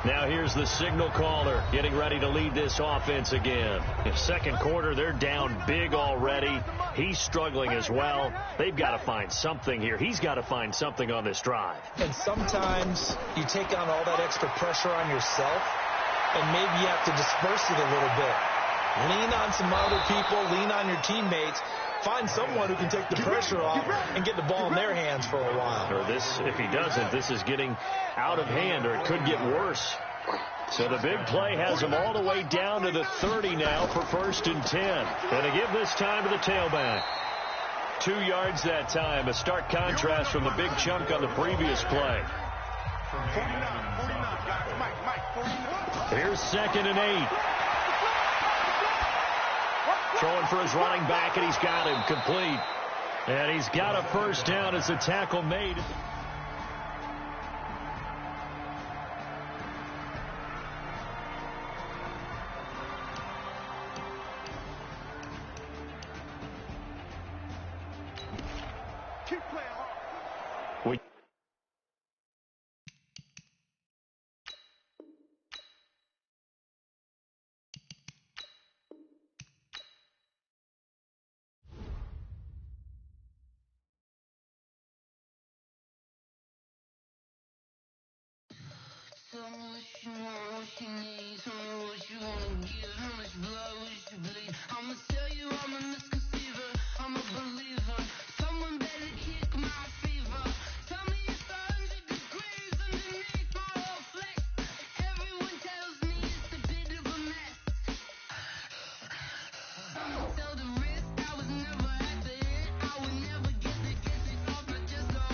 Now here's the signal caller getting ready to lead this offense again. In second quarter, they're down big already. He's struggling as well. They've got to find something here. He's got to find something on this drive. And sometimes you take on all that extra pressure on yourself, and maybe you have to disperse it a little bit. Lean on some other people. Lean on your teammates. Find someone who can take the pressure off and get the ball in their hands for a while. Or this, if he doesn't, this is getting out of hand, or it could get worse. So the big play has him all the way down to the 30 now for first and 10. And to give this time to the tailback. 2 yards that time, a stark contrast from the big chunk on the previous play. 49, guys. Mike, 41. Here's second and 8. Throwing for his running back, and he's got him complete. And he's got a first down as the tackle made. Keep playing hard. Tell me what you want, what you need. Tell me what you wanna give. How much blood would you bleed? I'ma tell you I'm a misconceiver. I'm a believer. Someone better kick my fever. Tell me it's 100 degrees underneath my whole flex. Everyone tells me it's a bit of a mess. I'ma tell the risk I was never at the end. I would never get it off my chest, no.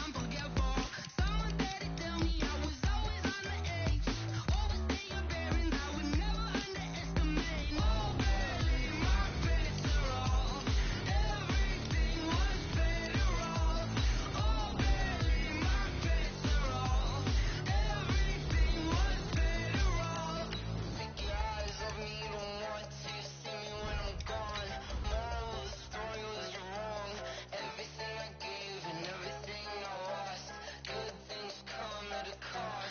I'm forgetful. Someone better tell me I was always on the edge. Overstay your bearings, I would never underestimate. Oh, barely my bets are off. Everything was better off. Oh, barely my bets are off. Everything was better off. Take your eyes off me, don't want to see me when I'm gone. Moral of the story was you're wrong. Everything I gave and everything I lost. Good things come at a cost.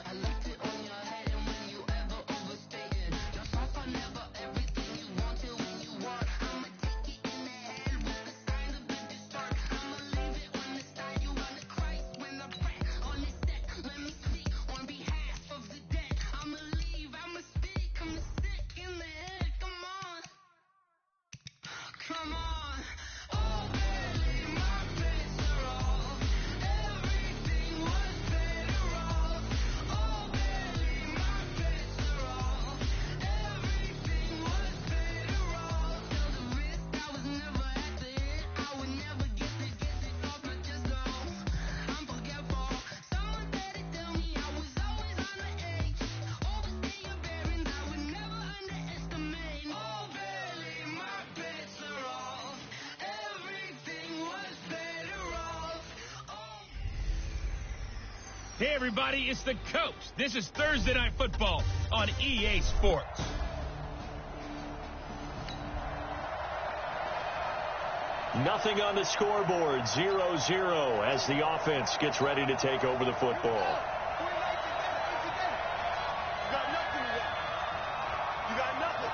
I left it on your head, and when you ever overstated, your thoughts are never everything you want till when you want. I'ma take it in the head with the signs of a distort. I'ma leave it when it's time. You on the Christ when the breath on the set. Let me speak on behalf of the dead. I'ma leave, I'ma speak, I'ma sick in the head. Come on, come on. Oh, barely my bets are off. Everything was better off. Oh, barely my bets are off. Everything was better off. Tell the risk I was never at the end. I would never get it off my chest, no. I'm forgetful. Someone better tell me I was always on the edge. Overstay your bearings, I would never underestimate. Oh, barely my bets are off. Everything was better off. Oh. Hey, everybody, it's the Coach. This is Thursday Night Football on EA Sports. Nothing on the scoreboard, 0-0 as the offense gets ready to take over the football. You got nothing.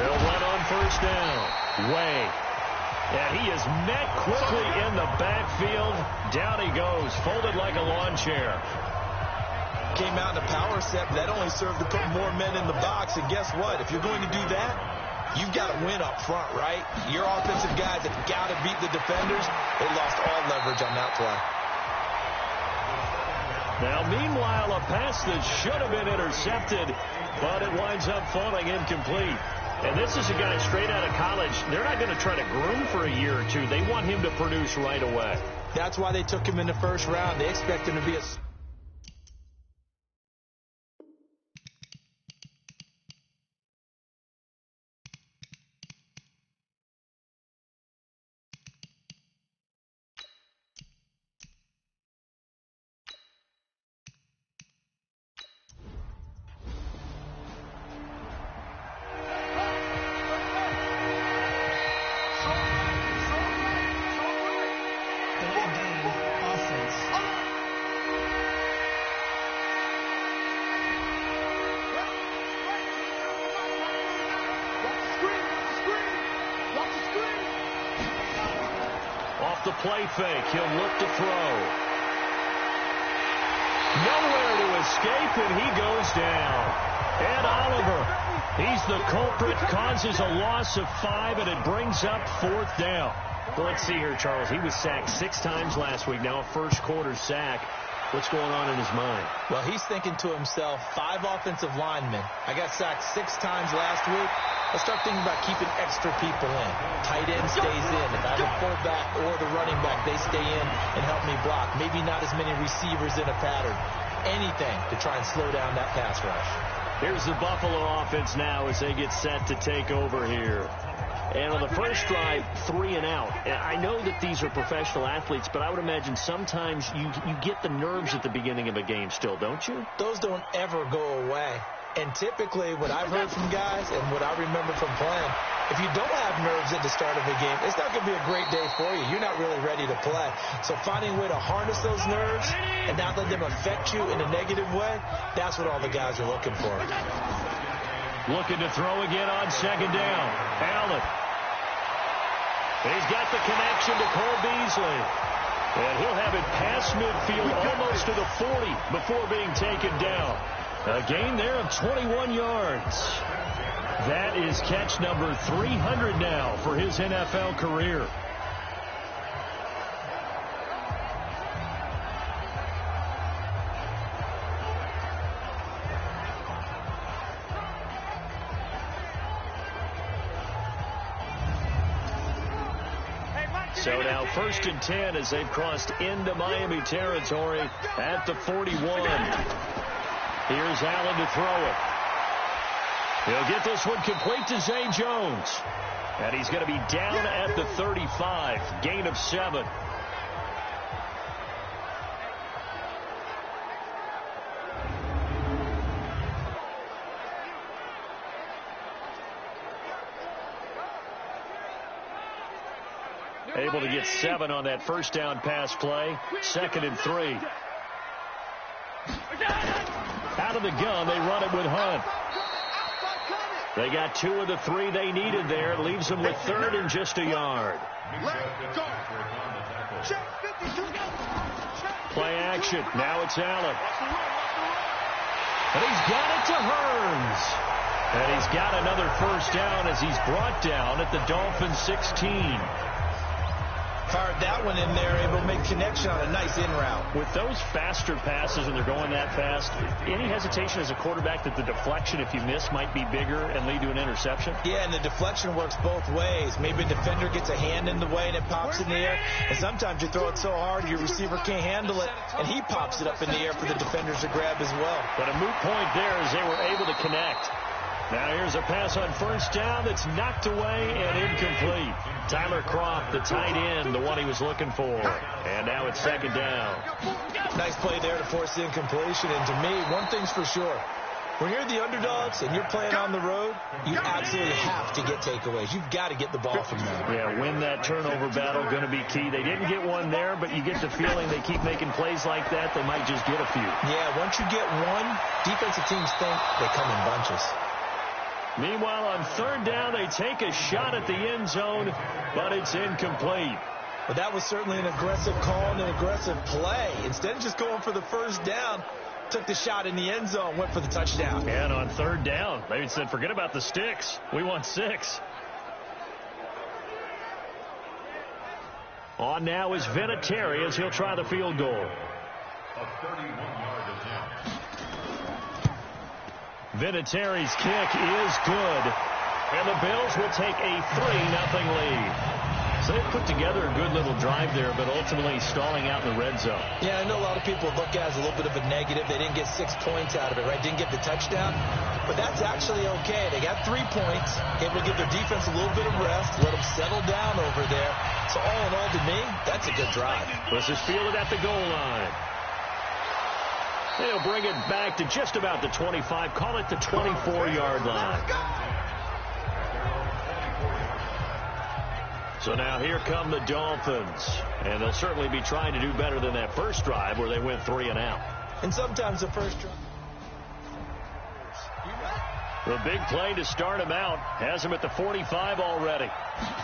They'll run on first down. Way. And he is met quickly in the backfield. Down he goes, folded like a lawn chair. Came out in a power set, but that only served to put more men in the box. And guess what? If you're going to do that, you've got to win up front, right? Your offensive guys have got to beat the defenders. They lost all leverage on that play. Now, meanwhile, a pass that should have been intercepted, but it winds up falling incomplete. And this is a guy straight out of college. They're not going to try to groom for a year or two. They want him to produce right away. That's why they took him in the first round. They expect him to be a... Off the play fake, he'll look to throw. Nowhere to escape, and he goes down. Ed Oliver, he's the culprit, causes a loss of 5, and it brings up 4th down. Well, let's see here, Charles. He was sacked 6 times last week, now a first-quarter sack. What's going on in his mind? Well, he's thinking to himself, 5 offensive linemen. I got sacked 6 times last week. Let's start thinking about keeping extra people in. Tight end stays in. If I have a fullback or the running back, they stay in and help me block. Maybe not as many receivers in a pattern. Anything to try and slow down that pass rush. Here's the Buffalo offense now as they get set to take over here. And on the first drive, 3 and out. I know that these are professional athletes, but I would imagine sometimes you get the nerves at the beginning of a game still, don't you? Those don't ever go away. And typically, what I've heard from guys and what I remember from playing, if you don't have nerves at the start of a game, it's not going to be a great day for you. You're not really ready to play. So finding a way to harness those nerves and not let them affect you in a negative way, that's what all the guys are looking for. Looking to throw again on second down. Allen. He's got the connection to Cole Beasley. And he'll have it past midfield almost to the 40 before being taken down. A gain there of 21 yards. That is catch number 300 now for his NFL career. So now 1st and 10 as they've crossed into Miami territory at the 41. Here's Allen to throw it. He'll get this one complete to Zay Jones. And he's going to be down at the 35. Gain of 7. Able to get 7 on that first down pass play. 2nd and 3. Out of the gun, they run it with Hunt. They got 2 of the 3 they needed there. It leaves them with 3rd and just a yard. Play action. Now it's Allen. And he's got it to Hearns. And he's got another first down as he's brought down at the Dolphins 16. Fired that one in there, able to make connection on a nice in route. With those faster passes and they're going that fast, any hesitation as a quarterback that the deflection, if you miss, might be bigger and lead to an interception? Yeah, and the deflection works both ways. Maybe a defender gets a hand in the way and it pops in the air. And sometimes you throw it so hard your receiver can't handle it, and he pops it up in the air for the defenders to grab as well. But a moot point there as they were able to connect. Now here's a pass on first down that's knocked away and incomplete. Tyler Croft, the tight end, the one he was looking for. And now it's 2nd down. Nice play there to force the incompletion. And to me, one thing's for sure. When you're the underdogs and you're playing on the road, you absolutely have to get takeaways. You've got to get the ball from them. Yeah, win that turnover battle, going to be key. They didn't get one there, but you get the feeling they keep making plays like that, they might just get a few. Yeah, once you get one, defensive teams think they come in bunches. Meanwhile, on third down, they take a shot at the end zone, but it's incomplete. But that was certainly an aggressive call and an aggressive play. Instead of just going for the first down, took the shot in the end zone, went for the touchdown. And on third down, they said, forget about the sticks. We want 6. On now is Vinatieri as he'll try the field goal. A 31-yard attempt. Vinatieri's kick is good. And the Bills will take a 3-0 lead. So they put together a good little drive there, but ultimately stalling out in the red zone. Yeah, I know a lot of people look at it as a little bit of a negative. They didn't get 6 points out of it, right? Didn't get the touchdown. But that's actually okay. They got 3 points. Able to give their defense a little bit of rest, let them settle down over there. So all in all, to me, that's a good drive. This is fielded at the goal line. They'll bring it back to just about the 25. Call it the 24-yard line. So now here come the Dolphins. And they'll certainly be trying to do better than that first drive where they went 3 and out. And sometimes the first drive. The big play to start him out has him at the 45 already.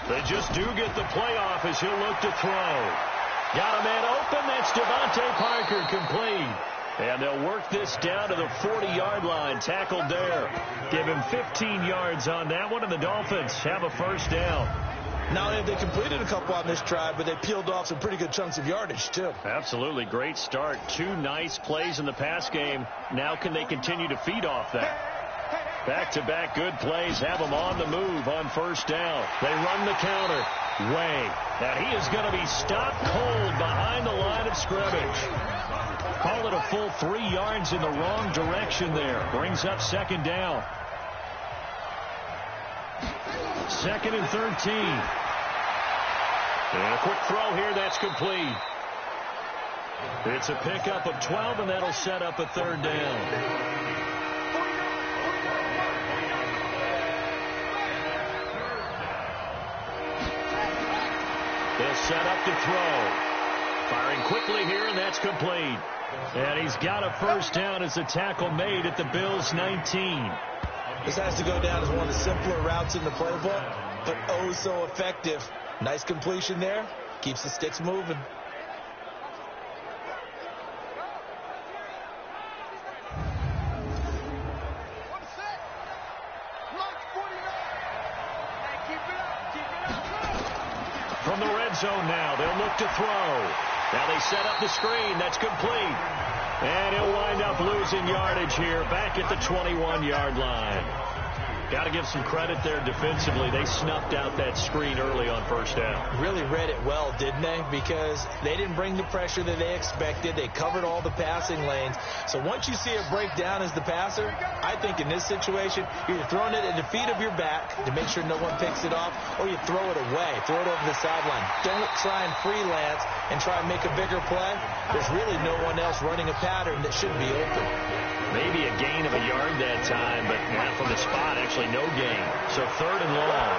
They just do get the play off as he'll look to throw. Got a man open. That's Devontae Parker complete. And they'll work this down to the 40-yard line. Tackled there. Give him 15 yards on that one, and the Dolphins have a first down. Not only have they completed a couple on this drive, but they peeled off some pretty good chunks of yardage, too. Absolutely. Great start. 2 nice plays in the pass game. Now can they continue to feed off that? Back-to-back good plays have them on the move on first down. They run the counter. Way. And he is going to be stopped cold behind the line of scrimmage. Call it a full 3 yards in the wrong direction there. Brings up second down. 2nd and 13. And a quick throw here. That's complete. It's a pickup of 12, and that'll set up a third down. They'll set up to throw. Firing quickly here, and that's complete. And he's got a first down as a tackle made at the Bills' 19. This has to go down as one of the simpler routes in the playbook, but oh so effective. Nice completion there. Keeps the sticks moving. From the red zone now, they'll look to throw. Now they set up the screen. That's complete. And he'll wind up losing yardage here back at the 21-yard line. Got to give some credit there defensively. They snuffed out that screen early on first down. Really read it well, didn't they? Because they didn't bring the pressure that they expected. They covered all the passing lanes. So once you see it break down as the passer, I think in this situation, you're throwing it at the feet of your back to make sure no one picks it off, or you throw it away, throw it over the sideline. Don't try and freelance and try and make a bigger play. There's really no one else running a pattern that should be open. Maybe a gain of a yard that time, but not from the spot. Actually, no gain. So 3rd and long.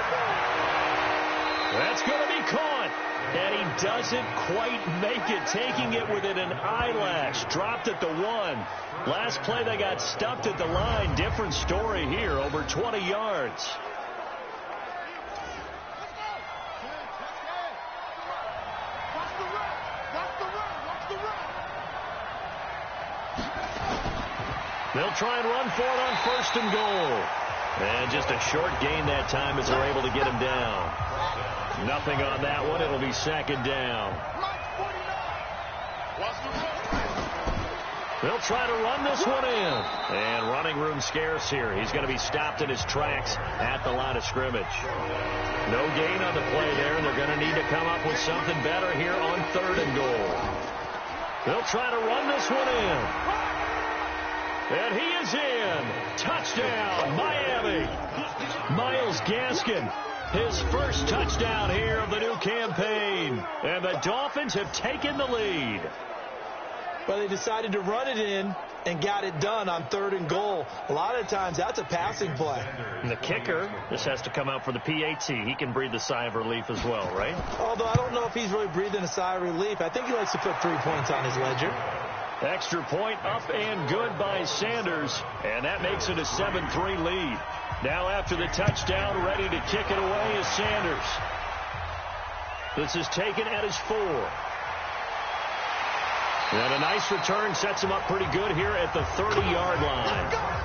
That's going to be caught. And he doesn't quite make it, taking it within an eyelash. Dropped at the 1. Last play, they got stumped at the line. Different story here, over 20 yards. They'll try and run for it on 1st and goal. And just a short gain that time as they're able to get him down. Nothing on that one. It'll be 2nd down. They'll try to run this one in. And running room scarce here. He's going to be stopped in his tracks at the line of scrimmage. No gain on the play there. They're going to need to come up with something better here on 3rd and goal. They'll try to run this one in. And he is in. Touchdown, Miami. Myles Gaskin, his first touchdown here of the new campaign. And the Dolphins have taken the lead. Well, they decided to run it in and got it done on 3rd and goal. A lot of times, that's a passing play. And the kicker, this has to come out for the PAT. He can breathe a sigh of relief as well, right? Although I don't know if he's really breathing a sigh of relief. I think he likes to put 3 points on his ledger. Extra point up and good by Sanders, and that makes it a 7-3 lead. Now after the touchdown, ready to kick it away is Sanders. This is taken at his 4. And a nice return sets him up pretty good here at the 30-yard line.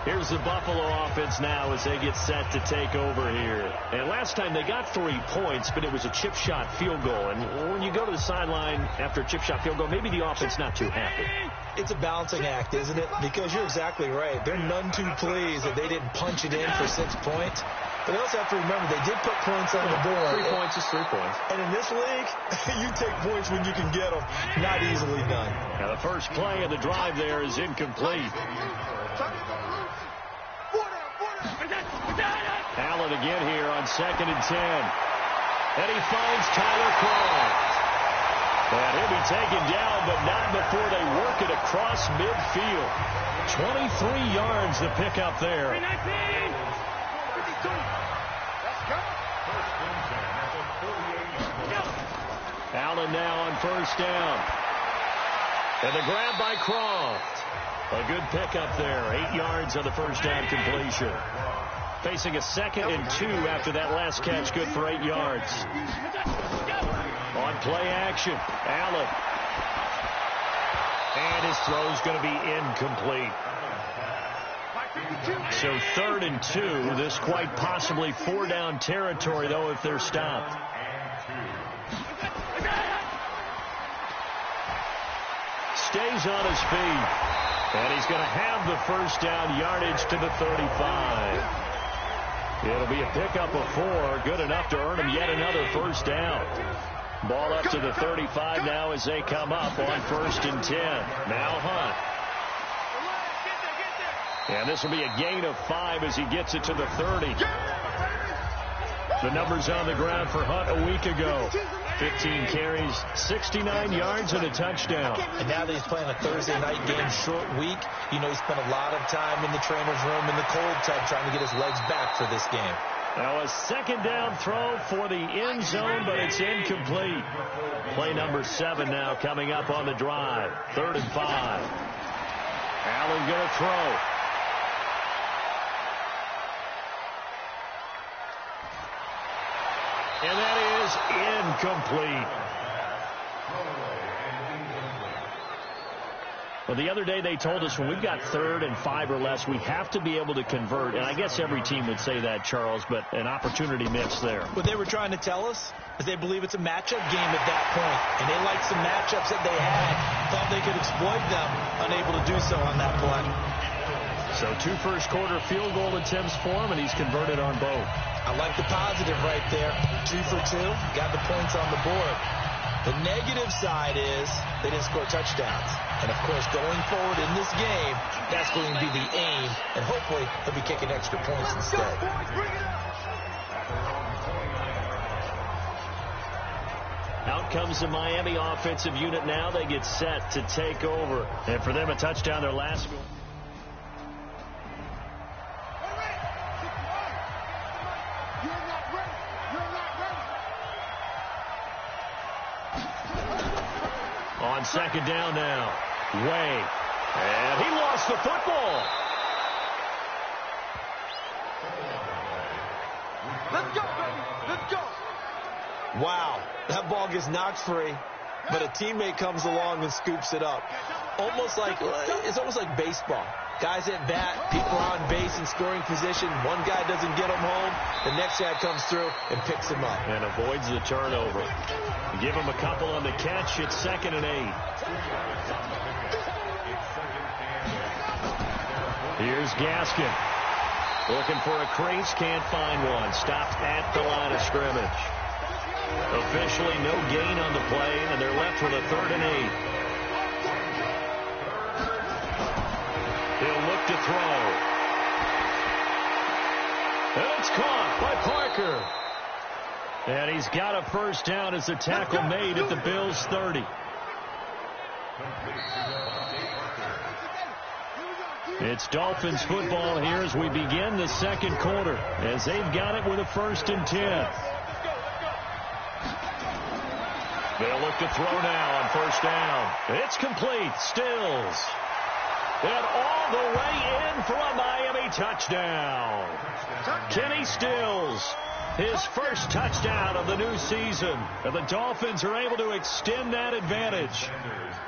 Here's the Buffalo offense now as they get set to take over here. And last time they got 3 points, but it was a chip shot field goal. And when you go to the sideline after a chip shot field goal, maybe the offense not too happy. It's a balancing act, isn't it? Because you're exactly right. They're none too pleased that they didn't punch it in for 6 points. But they also have to remember they did put points on the board. 3 points is 3 points. And in this league, you take points when you can get them. Not easily done. Now the first play of the drive there is incomplete. Allen again here on 2nd and 10. And he finds Tyler Croft. And he'll be taken down, but not before they work it across midfield. 23 yards to pick up there. Allen now on 1st down. And the grab by Croft. A good pickup there. 8 yards on the 1st down completion. Facing a 2nd and 2 after that last catch. Good for 8 yards. On play action, Allen. And his throw's going to be incomplete. So 3rd and 2. This quite possibly 4-down territory, though, if they're stopped. Stays on his feet. And he's going to have the 1st down yardage to the 35. It'll be a pickup of 4. Good enough to earn him yet another 1st down. Ball up to the 35 now as they come up on 1st and 10. Now Hunt. And this will be a gain of 5 as he gets it to the 30. The numbers on the ground for Hunt a week ago. 15 carries, 69 yards, and a touchdown. And now that he's playing a Thursday night game, short week, you know he spent a lot of time in the trainer's room in the cold tub trying to get his legs back for this game. Now a 2nd down throw for the end zone, but it's incomplete. Play number 7 now coming up on the drive. 3rd and 5. Allen going to throw. And that is incomplete. Well, the other day they told us when we've got 3rd and 5 or less, we have to be able to convert. And I guess every team would say that, Charles, but an opportunity missed there. What they were trying to tell us is they believe it's a matchup game at that point. And they liked some matchups that they had. Thought they could exploit them. Unable to do so on that play. So 2 first-quarter field goal attempts for him, and he's converted on both. I like the positive right there. 2 for 2. Got the points on the board. The negative side is they didn't score touchdowns. And, of course, going forward in this game, that's going to be the aim. And hopefully they'll be kicking extra points instead. Out comes the Miami offensive unit now. They get set to take over. And for them, a touchdown, their last goal. On 2nd down now. Way. And he lost the football. Let's go, baby. Let's go. Wow. That ball gets knocked free, but a teammate comes along and scoops it up. It's almost like baseball. Guys at bat, people are on base in scoring position. One guy doesn't get him home. The next guy comes through and picks him up. And avoids the turnover. Give him a couple on the catch. It's 2nd and 8. Here's Gaskin. Looking for a crease. Can't find one. Stopped at the line of scrimmage. Officially no gain on the play, and they're left with a 3rd and 8. He'll look to throw. And it's caught by Parker. And he's got a 1st down as the tackle made at the Bills' 30. It's Dolphins football here as we begin the 2nd quarter, as they've got it with a 1st and 10. They'll look to throw now on first down. It's complete. Stills. And all the way in for a Miami touchdown. Kenny Stills, his first touchdown of the new season. And the Dolphins are able to extend that advantage.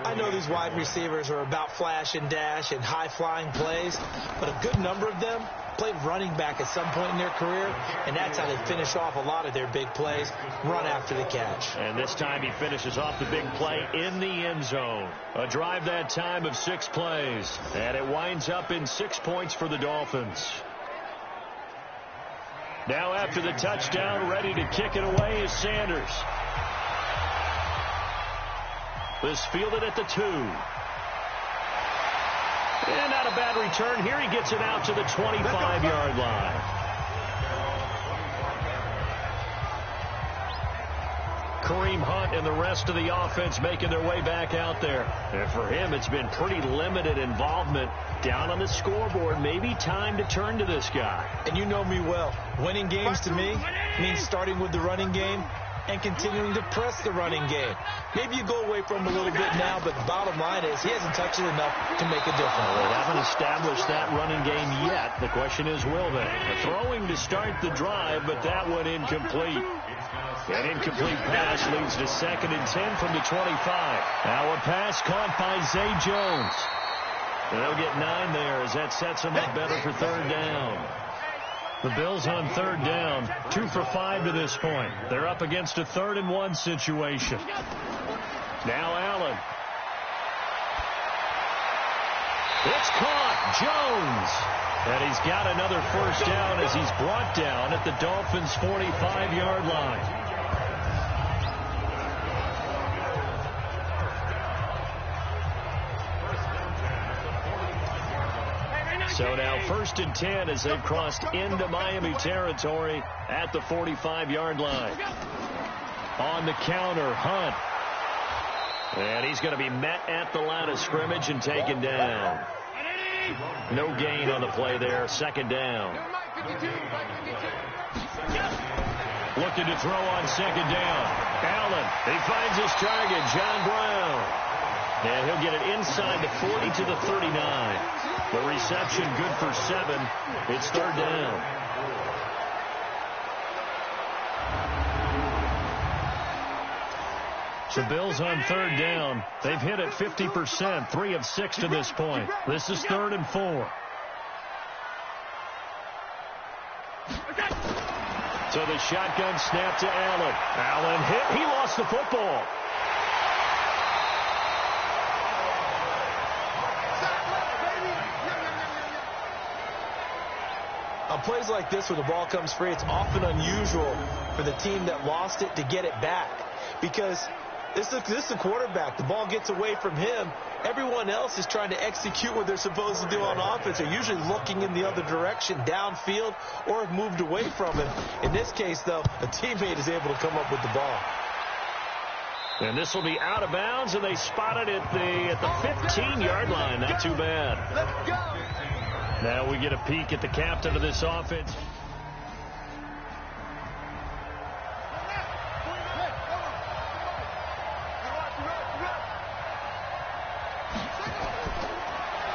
I know these wide receivers are about flash and dash and high-flying plays, but a good number of them played running back at some point in their career, and that's how they finish off a lot of their big plays, run after the catch. And this time he finishes off the big play in the end zone. A drive that time of 6 plays, and it winds up in 6 points for the Dolphins. Now after the touchdown, ready to kick it away is Sanders. This fielded at the 2. And not a bad return here. He gets it out to the 25-yard line. Kareem Hunt and the rest of the offense making their way back out there. And for him, it's been pretty limited involvement down on the scoreboard. Maybe time to turn to this guy. And you know me well. Winning games to me means starting with the running game and continuing to press the running game. Maybe you go away from him a little bit now, but the bottom line is he hasn't touched it enough to make a difference. They haven't established that running game yet. The question is, will they? Throwing to start the drive, but that one incomplete. An incomplete pass leads to 2nd and 10 from the 25. Now a pass caught by Zay Jones. And they'll get 9 there as that sets them up better for 3rd down. The Bills on 3rd down, 2 for 5 to this point. They're up against a 3rd and 1 situation. Now Allen. It's caught. Jones. And he's got another first down as he's brought down at the Dolphins' 45-yard line. So now 1st and 10 as they've crossed into Miami territory at the 45-yard line. On the counter, Hunt. And he's going to be met at the line of scrimmage and taken down. No gain on the play there. 2nd down. Looking to throw on 2nd down. Allen, he finds his target, John Brown. And he'll get it inside the 40 to the 39. The reception good for 7. It's 3rd down. The Bills on 3rd down. They've hit it 50%, 3 of 6 to this point. This is 3rd and 4. So the shotgun snap to Allen. Allen hit. He lost the football. On plays like this, when the ball comes free, it's often unusual for the team that lost it to get it back. Because this is the quarterback. The ball gets away from him. Everyone else is trying to execute what they're supposed to do on offense. They're usually looking in the other direction, downfield, or have moved away from him. In this case, though, a teammate is able to come up with the ball. And this will be out of bounds, and they spot it at the 15-yard line. Not too bad. Let's go. Now we get a peek at the captain of this offense.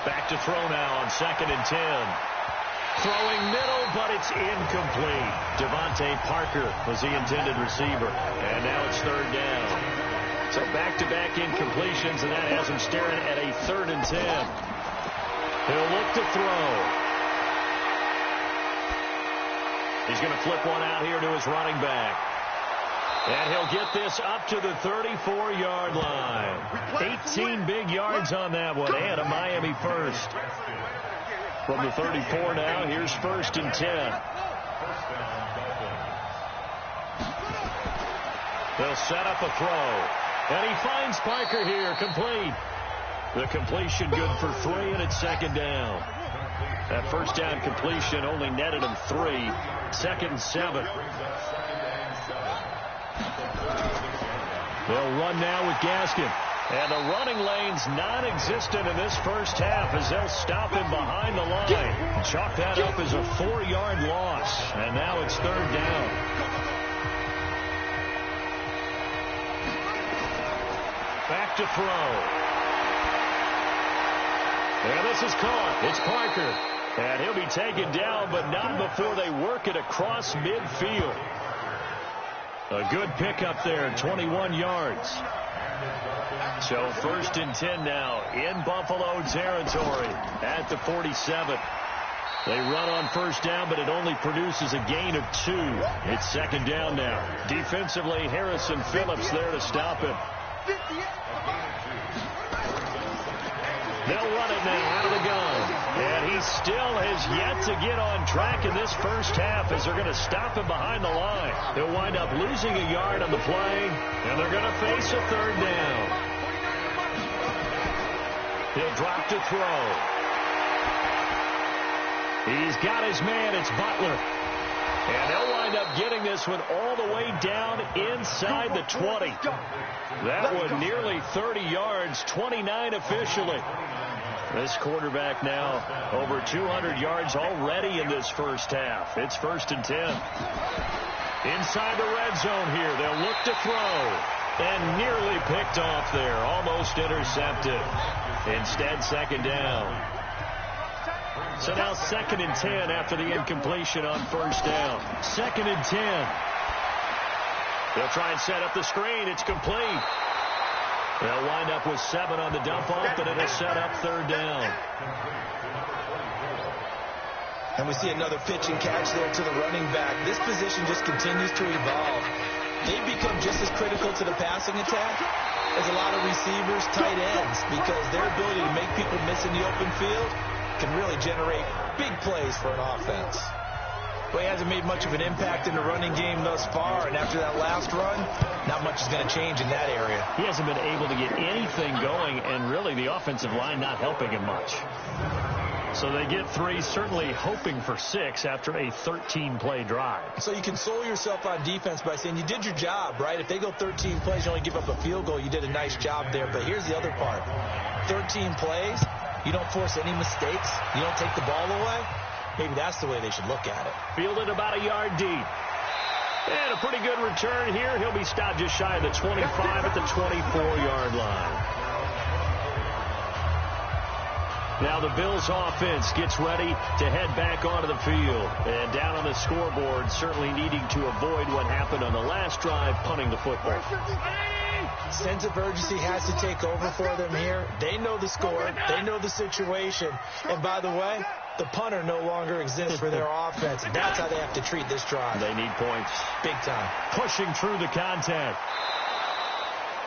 Back to throw now on 2nd and 10. Throwing middle, but it's incomplete. Devontae Parker was the intended receiver. And now it's 3rd down. So back-to-back incompletions, and that has him staring at a 3rd and 10. He'll look to throw. He's going to flip one out here to his running back. And he'll get this up to the 34-yard line. 18 big yards on that one, and a Miami first. From the 34 now, here's 1st and 10. They'll set up a throw. And he finds Parker here, complete. The completion good for 3, and it's 2nd down. That first down completion only netted him 3. 2nd and 7. They'll run now with Gaskin. And the running lane's non-existent in this first half as they'll stop him behind the line. Chalk that up as a 4-yard loss. And now it's 3rd down. Back to throw. And this is caught. It's Parker. And he'll be taken down, but not before they work it across midfield. A good pickup there, 21 yards. So 1st and 10 now in Buffalo territory at the 47. They run on 1st down, but it only produces a gain of 2. It's 2nd down now. Defensively, Harrison Phillips there to stop him. They'll run it now out of the gun. And he still has yet to get on track in this first half as they're going to stop him behind the line. They'll wind up losing a yard on the play, and they're going to face a 3rd down. He'll drop to throw. He's got his man. It's Butler. And they'll wind up getting this one all the way down inside the 20. That one nearly 30 yards, 29 officially. This quarterback now over 200 yards already in this first half. It's 1st and 10. Inside the red zone here. They'll look to throw. And nearly picked off there. Almost intercepted. Instead, 2nd down. So now 2nd and 10 after the incompletion on 1st down. 2nd and 10. They'll try and set up the screen. It's complete. They'll wind up with 7 on the dump-off, but it'll set up 3rd down. And we see another pitch and catch there to the running back. This position just continues to evolve. They've become just as critical to the passing attack as a lot of receivers, tight ends, because their ability to make people miss in the open field can really generate big plays for an offense. Well, he hasn't made much of an impact in the running game thus far, and after that last run, not much is going to change in that area. He hasn't been able to get anything going, and really the offensive line not helping him much. So they get 3, certainly hoping for 6 after a 13-play drive. So you console yourself on defense by saying you did your job, right? If they go 13 plays, you only give up a field goal, you did a nice job there. But here's the other part. 13 plays, you don't force any mistakes, you don't take the ball away. Maybe that's the way they should look at it. Fielded about a yard deep. And a pretty good return here. He'll be stopped just shy of the 25 at the 24-yard line. Now the Bills offense gets ready to head back onto the field. And down on the scoreboard, certainly needing to avoid what happened on the last drive, punting the football. Sense of urgency has to take over for them here. They know the score. They know the situation. And by the way, the punter no longer exists for their offense. And that's how they have to treat this drive. They need points. Big time. Pushing through the contact.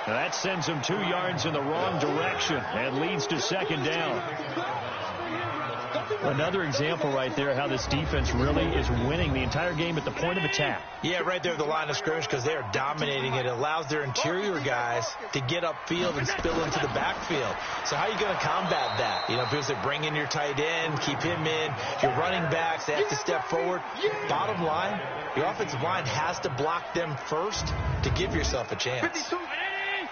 Now that sends them 2 yards in the wrong direction and leads to 2nd down. Another example right there how this defense really is winning the entire game at the point of attack. Yeah, right there at the line of scrimmage because they are dominating it. It allows their interior guys to get upfield and spill into the backfield. So how are you going to combat that? You know, because they bring in your tight end, keep him in, your running backs, they have to step forward. Bottom line, your offensive line has to block them first to give yourself a chance.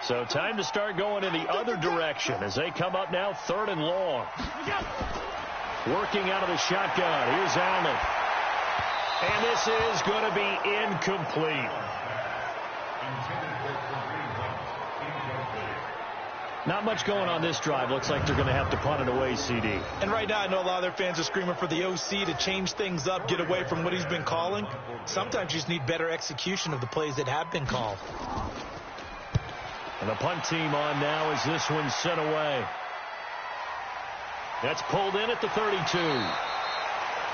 So time to start going in the other direction as they come up now 3rd and long. Working out of the shotgun. Here's Allen. And this is going to be incomplete. Not much going on this drive. Looks like they're going to have to punt it away, CD. And right now, I know a lot of their fans are screaming for the OC to change things up, get away from what he's been calling. Sometimes you just need better execution of the plays that have been called. And the punt team on now as this one's sent away. That's pulled in at the 32.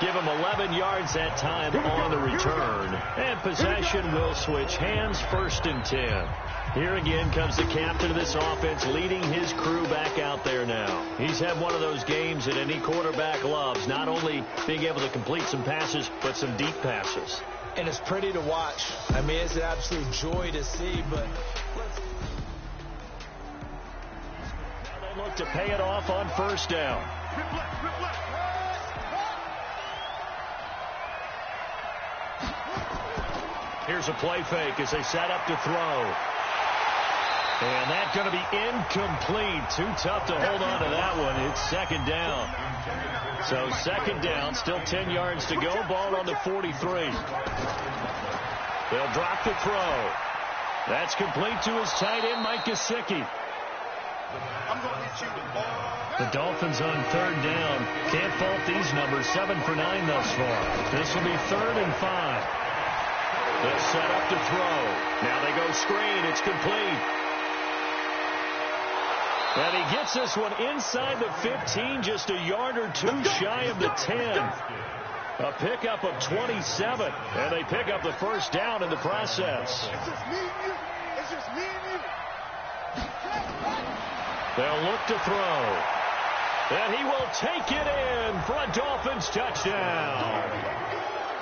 Give him 11 yards that time on the return. And possession will switch hands, 1st and 10. Here again comes the captain of this offense leading his crew back out there now. He's had one of those games that any quarterback loves, not only being able to complete some passes, but some deep passes. And it's pretty to watch. I mean, it's an absolute joy to see, but now they look to pay it off on 1st down. Here's a play fake as they set up to throw. And that's going to be incomplete. Too tough to hold on to that one. It's 2nd down. So 2nd down, still 10 yards to go. Ball on the 43. They'll drop the throw. That's complete to his tight end, Mike Gesicki. I'm going to hit you all. The Dolphins on third down. Can't fault these numbers. 7 for 9 thus far. This will be 3rd and 5. They'll set up to throw. Now they go screen. It's complete. And he gets this one inside the 15, just a yard or two shy of the 10. A pickup of 27, and they pick up the first down in the process. It's just me and you. It's just me and you. They'll look to throw. And he will take it in for a Dolphins touchdown.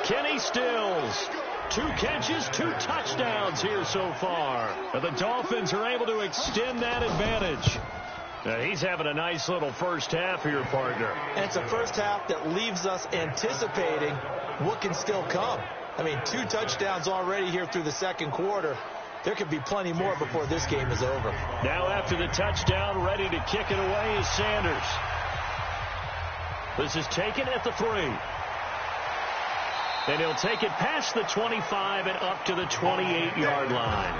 Kenny Stills. 2 catches, 2 touchdowns here so far. And the Dolphins are able to extend that advantage. He's having a nice little first half here, partner. And it's a first half that leaves us anticipating what can still come. I mean, 2 touchdowns already here through the second quarter. There could be plenty more before this game is over. Now after the touchdown, ready to kick it away is Sanders. This is taken at the 3. And he'll take it past the 25 and up to the 28-yard line.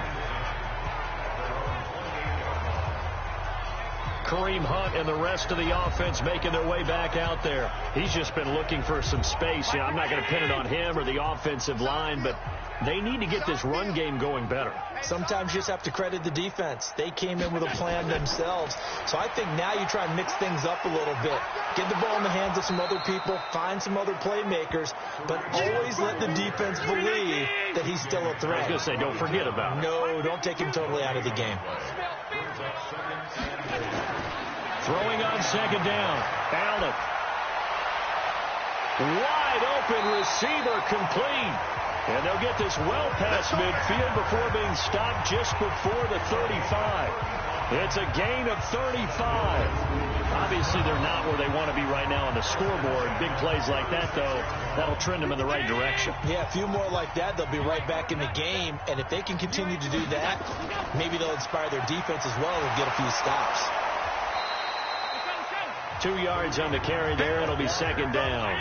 Kareem Hunt and the rest of the offense making their way back out there. He's just been looking for some space. I'm not going to pin it on him or the offensive line, but they need to get this run game going better. Sometimes you just have to credit the defense. They came in with a plan themselves. So I think now you try and mix things up a little bit. Get the ball in the hands of some other people, find some other playmakers, but always let the defense believe that he's still a threat. I was going to say, don't forget about it. No, don't take him totally out of the game. Throwing on second down. Allen. Wide open receiver complete. And they'll get this well past midfield before being stopped just before the 35. It's a gain of 35. Obviously, they're not where they want to be right now on the scoreboard. Big plays like that, though, that'll trend them in the right direction. Yeah, a few more like that, they'll be right back in the game. And if they can continue to do that, maybe they'll inspire their defense as well and get a few stops. 2 yards on the carry there. It'll be second down.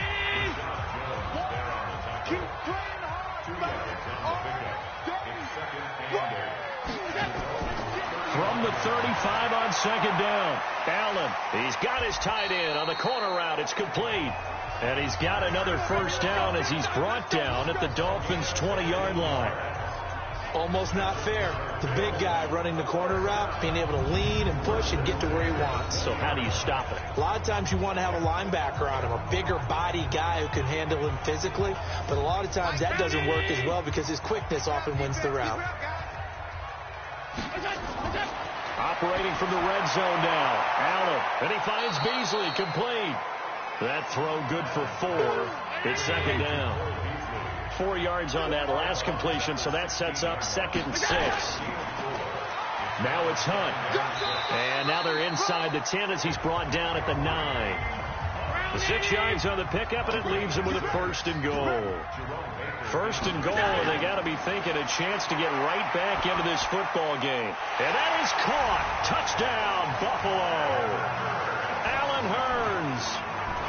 From the 35 on second down. Allen, he's got his tight end on the corner route. It's complete. And he's got another first down as he's brought down at the Dolphins' 20-yard line. Almost not fair. The big guy running the corner route, being able to lean and push and get to where he wants. So how do you stop it? A lot of times you want to have a linebacker on him, a bigger body guy who can handle him physically. But a lot of times that doesn't work as well because his quickness often wins the route. Operating from the red zone now. Allen, and he finds Beasley complete. That throw good for 4. It's second down. 4 yards on that last completion, so that sets up 2nd and 6. Now it's Hunt. And now they're inside the 10 as he's brought down at the 9. The 6 yards on the pickup, and it leaves him with a 1st and goal. 1st and goal, and they got to be thinking a chance to get right back into this football game. And that is caught. Touchdown, Buffalo. Allen Hurns,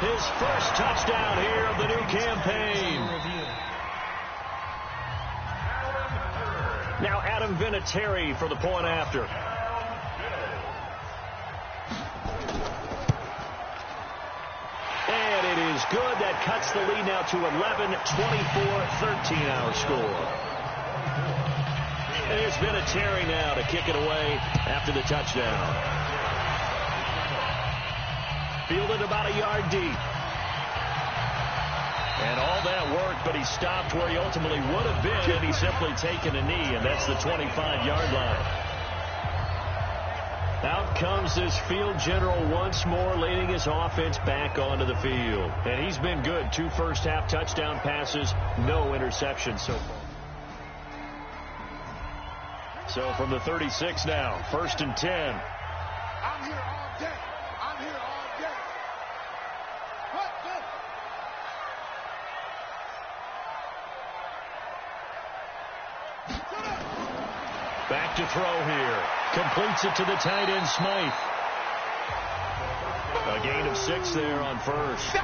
his first touchdown here of the new campaign. Now Adam Vinatieri for the point after. And it is good. That cuts the lead now to 11, 24-13 our score. And here's Vinatieri now to kick it away after the touchdown. Fielded about a yard deep. And all that work, but he stopped where he ultimately would have been, and he's simply taken a knee, and that's the 25-yard line. Out comes this field general once more, leading his offense back onto the field. And he's been good. 2 first-half touchdown passes, no interceptions so far. So from the 36 now, 1st and 10. I'm here all day. I'm here all day. What? Go. Back to throw here. Completes it to the tight end, Smythe. A gain of 6 there on first.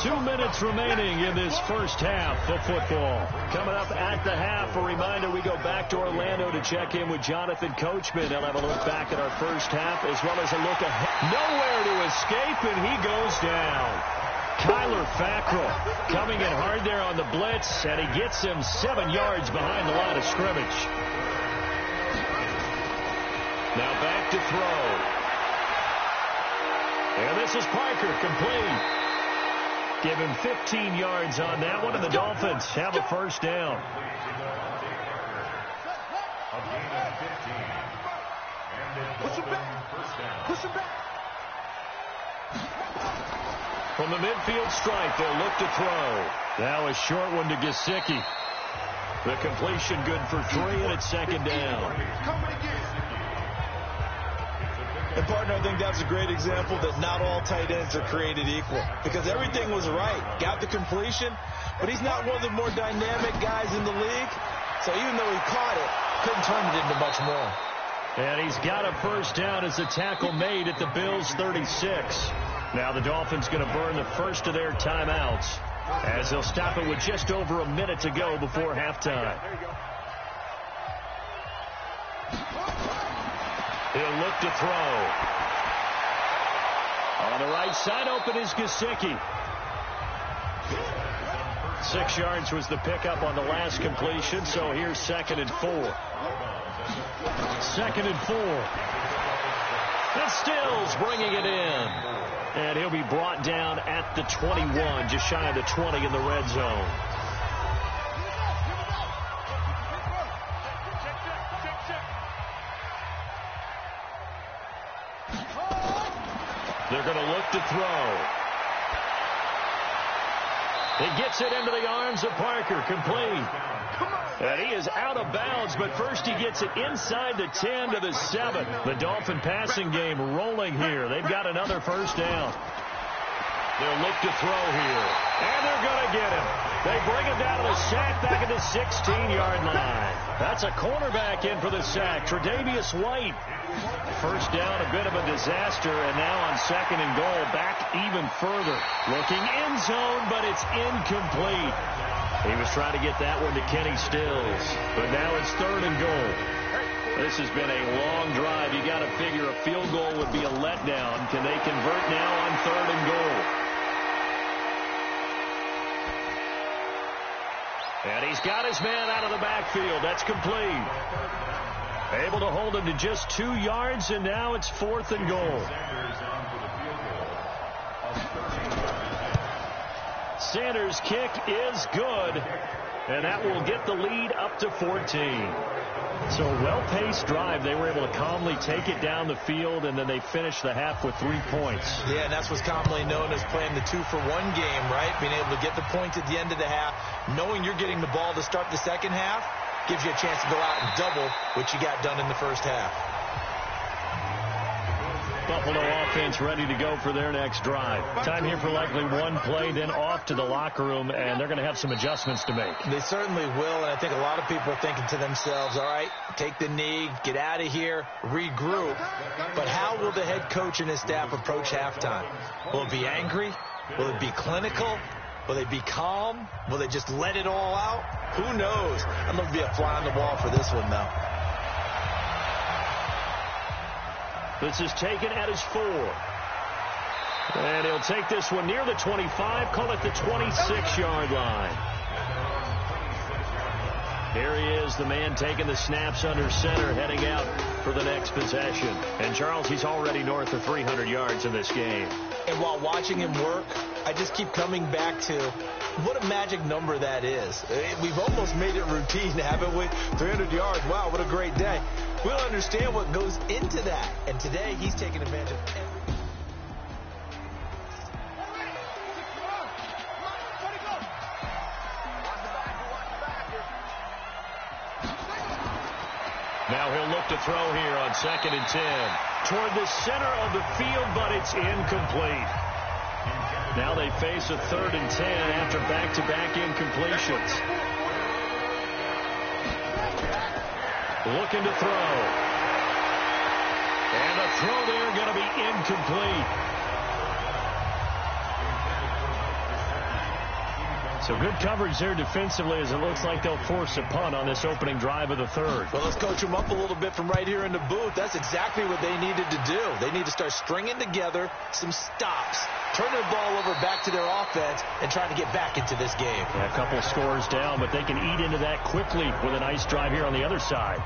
2 minutes remaining in this first half of football. Coming up at the half, a reminder, we go back to Orlando to check in with Jonathan Coachman. He'll have a look back at our first half as well as a look ahead. Nowhere to escape, and he goes down. Kyler Fackrell coming in hard there on the blitz, and he gets him 7 yards behind the line of scrimmage. Now back to throw. And this is Parker, complete. Give him 15 yards on that one, and the Dolphins have a first down. Push him back. Push him back. From the midfield stripe, they'll look to throw. Now a short one to Gesicki. The completion good for 3, and it's second down. And, partner, I think that's a great example that not all tight ends are created equal because everything was right. Got the completion, but he's not one of the more dynamic guys in the league. So even though he caught it, couldn't turn it into much more. And he's got a first down as the tackle made at the Bills' 36. Now the Dolphins going to burn the first of their timeouts as they'll stop it with just over a minute to go before halftime. He'll look to throw. On the right side, open is Gesicki. 6 yards was the pickup on the last completion, so here's 2nd and 4. 2nd and 4. And Stills bringing it in. And he'll be brought down at the 21, just shy of the 20 in the red zone. They're going to look to throw. He gets it into the arms of Parker, complete. And he is out of bounds, but first he gets it inside the 10 to the 7. The Dolphin passing game rolling here. They've got another first down. They'll look to throw here. And they're going to get him. They bring him down to the sack back at the 16-yard line. That's a cornerback in for the sack, Tre'Davious White. First down, a bit of a disaster, and now on 2nd and goal, back even further. Looking end zone, but it's incomplete. He was trying to get that one to Kenny Stills, but now it's 3rd and goal. This has been a long drive. You got to figure a field goal would be a letdown. Can they convert now on 3rd and goal? And he's got his man out of the backfield. That's complete. Able to hold him to just 2 yards, and now it's 4th and goal. Sanders' kick is good, and that will get the lead up to 14. So a well-paced drive. They were able to calmly take it down the field, and then they finished the half with 3 points. Yeah, and that's what's commonly known as playing the 2-for-1 game, right? Being able to get the points at the end of the half, knowing you're getting the ball to start the second half, gives you a chance to go out and double what you got done in the first half. Buffalo offense ready to go for their next drive. Time here for likely one play, then off to the locker room, and they're going to have some adjustments to make. They certainly will, and I think a lot of people are thinking to themselves, all right, take the knee, get out of here, regroup. But how will the head coach and his staff approach halftime? Will it be angry? Will it be clinical? Will they be calm? Will they just let it all out? Who knows? I'm going to be a fly on the wall for this one, though. This is taken at his 4. And he'll take this one near the 25, call it the 26-yard line. Here he is, the man taking the snaps under center, heading out for the next possession. And, Charles, he's already north of 300 yards in this game. And while watching him work, I just keep coming back to what a magic number that is. We've almost made it routine, haven't we? 300 yards, wow, what a great day. We don't understand what goes into that. And today, he's taking advantage of everything. Now he'll look to throw here on 2nd and 10. Toward the center of the field, but it's incomplete. Now they face a 3rd and 10 after back-to-back incompletions. Looking to throw. And the throw there going to be incomplete. So good coverage there defensively as it looks like they'll force a punt on this opening drive of the third. Well, let's coach them up a little bit from right here in the booth. That's exactly what they needed to do. They need to start stringing together some stops, turn the ball over back to their offense, and trying to get back into this game. Yeah, a couple scores down, but they can eat into that quickly with a nice drive here on the other side.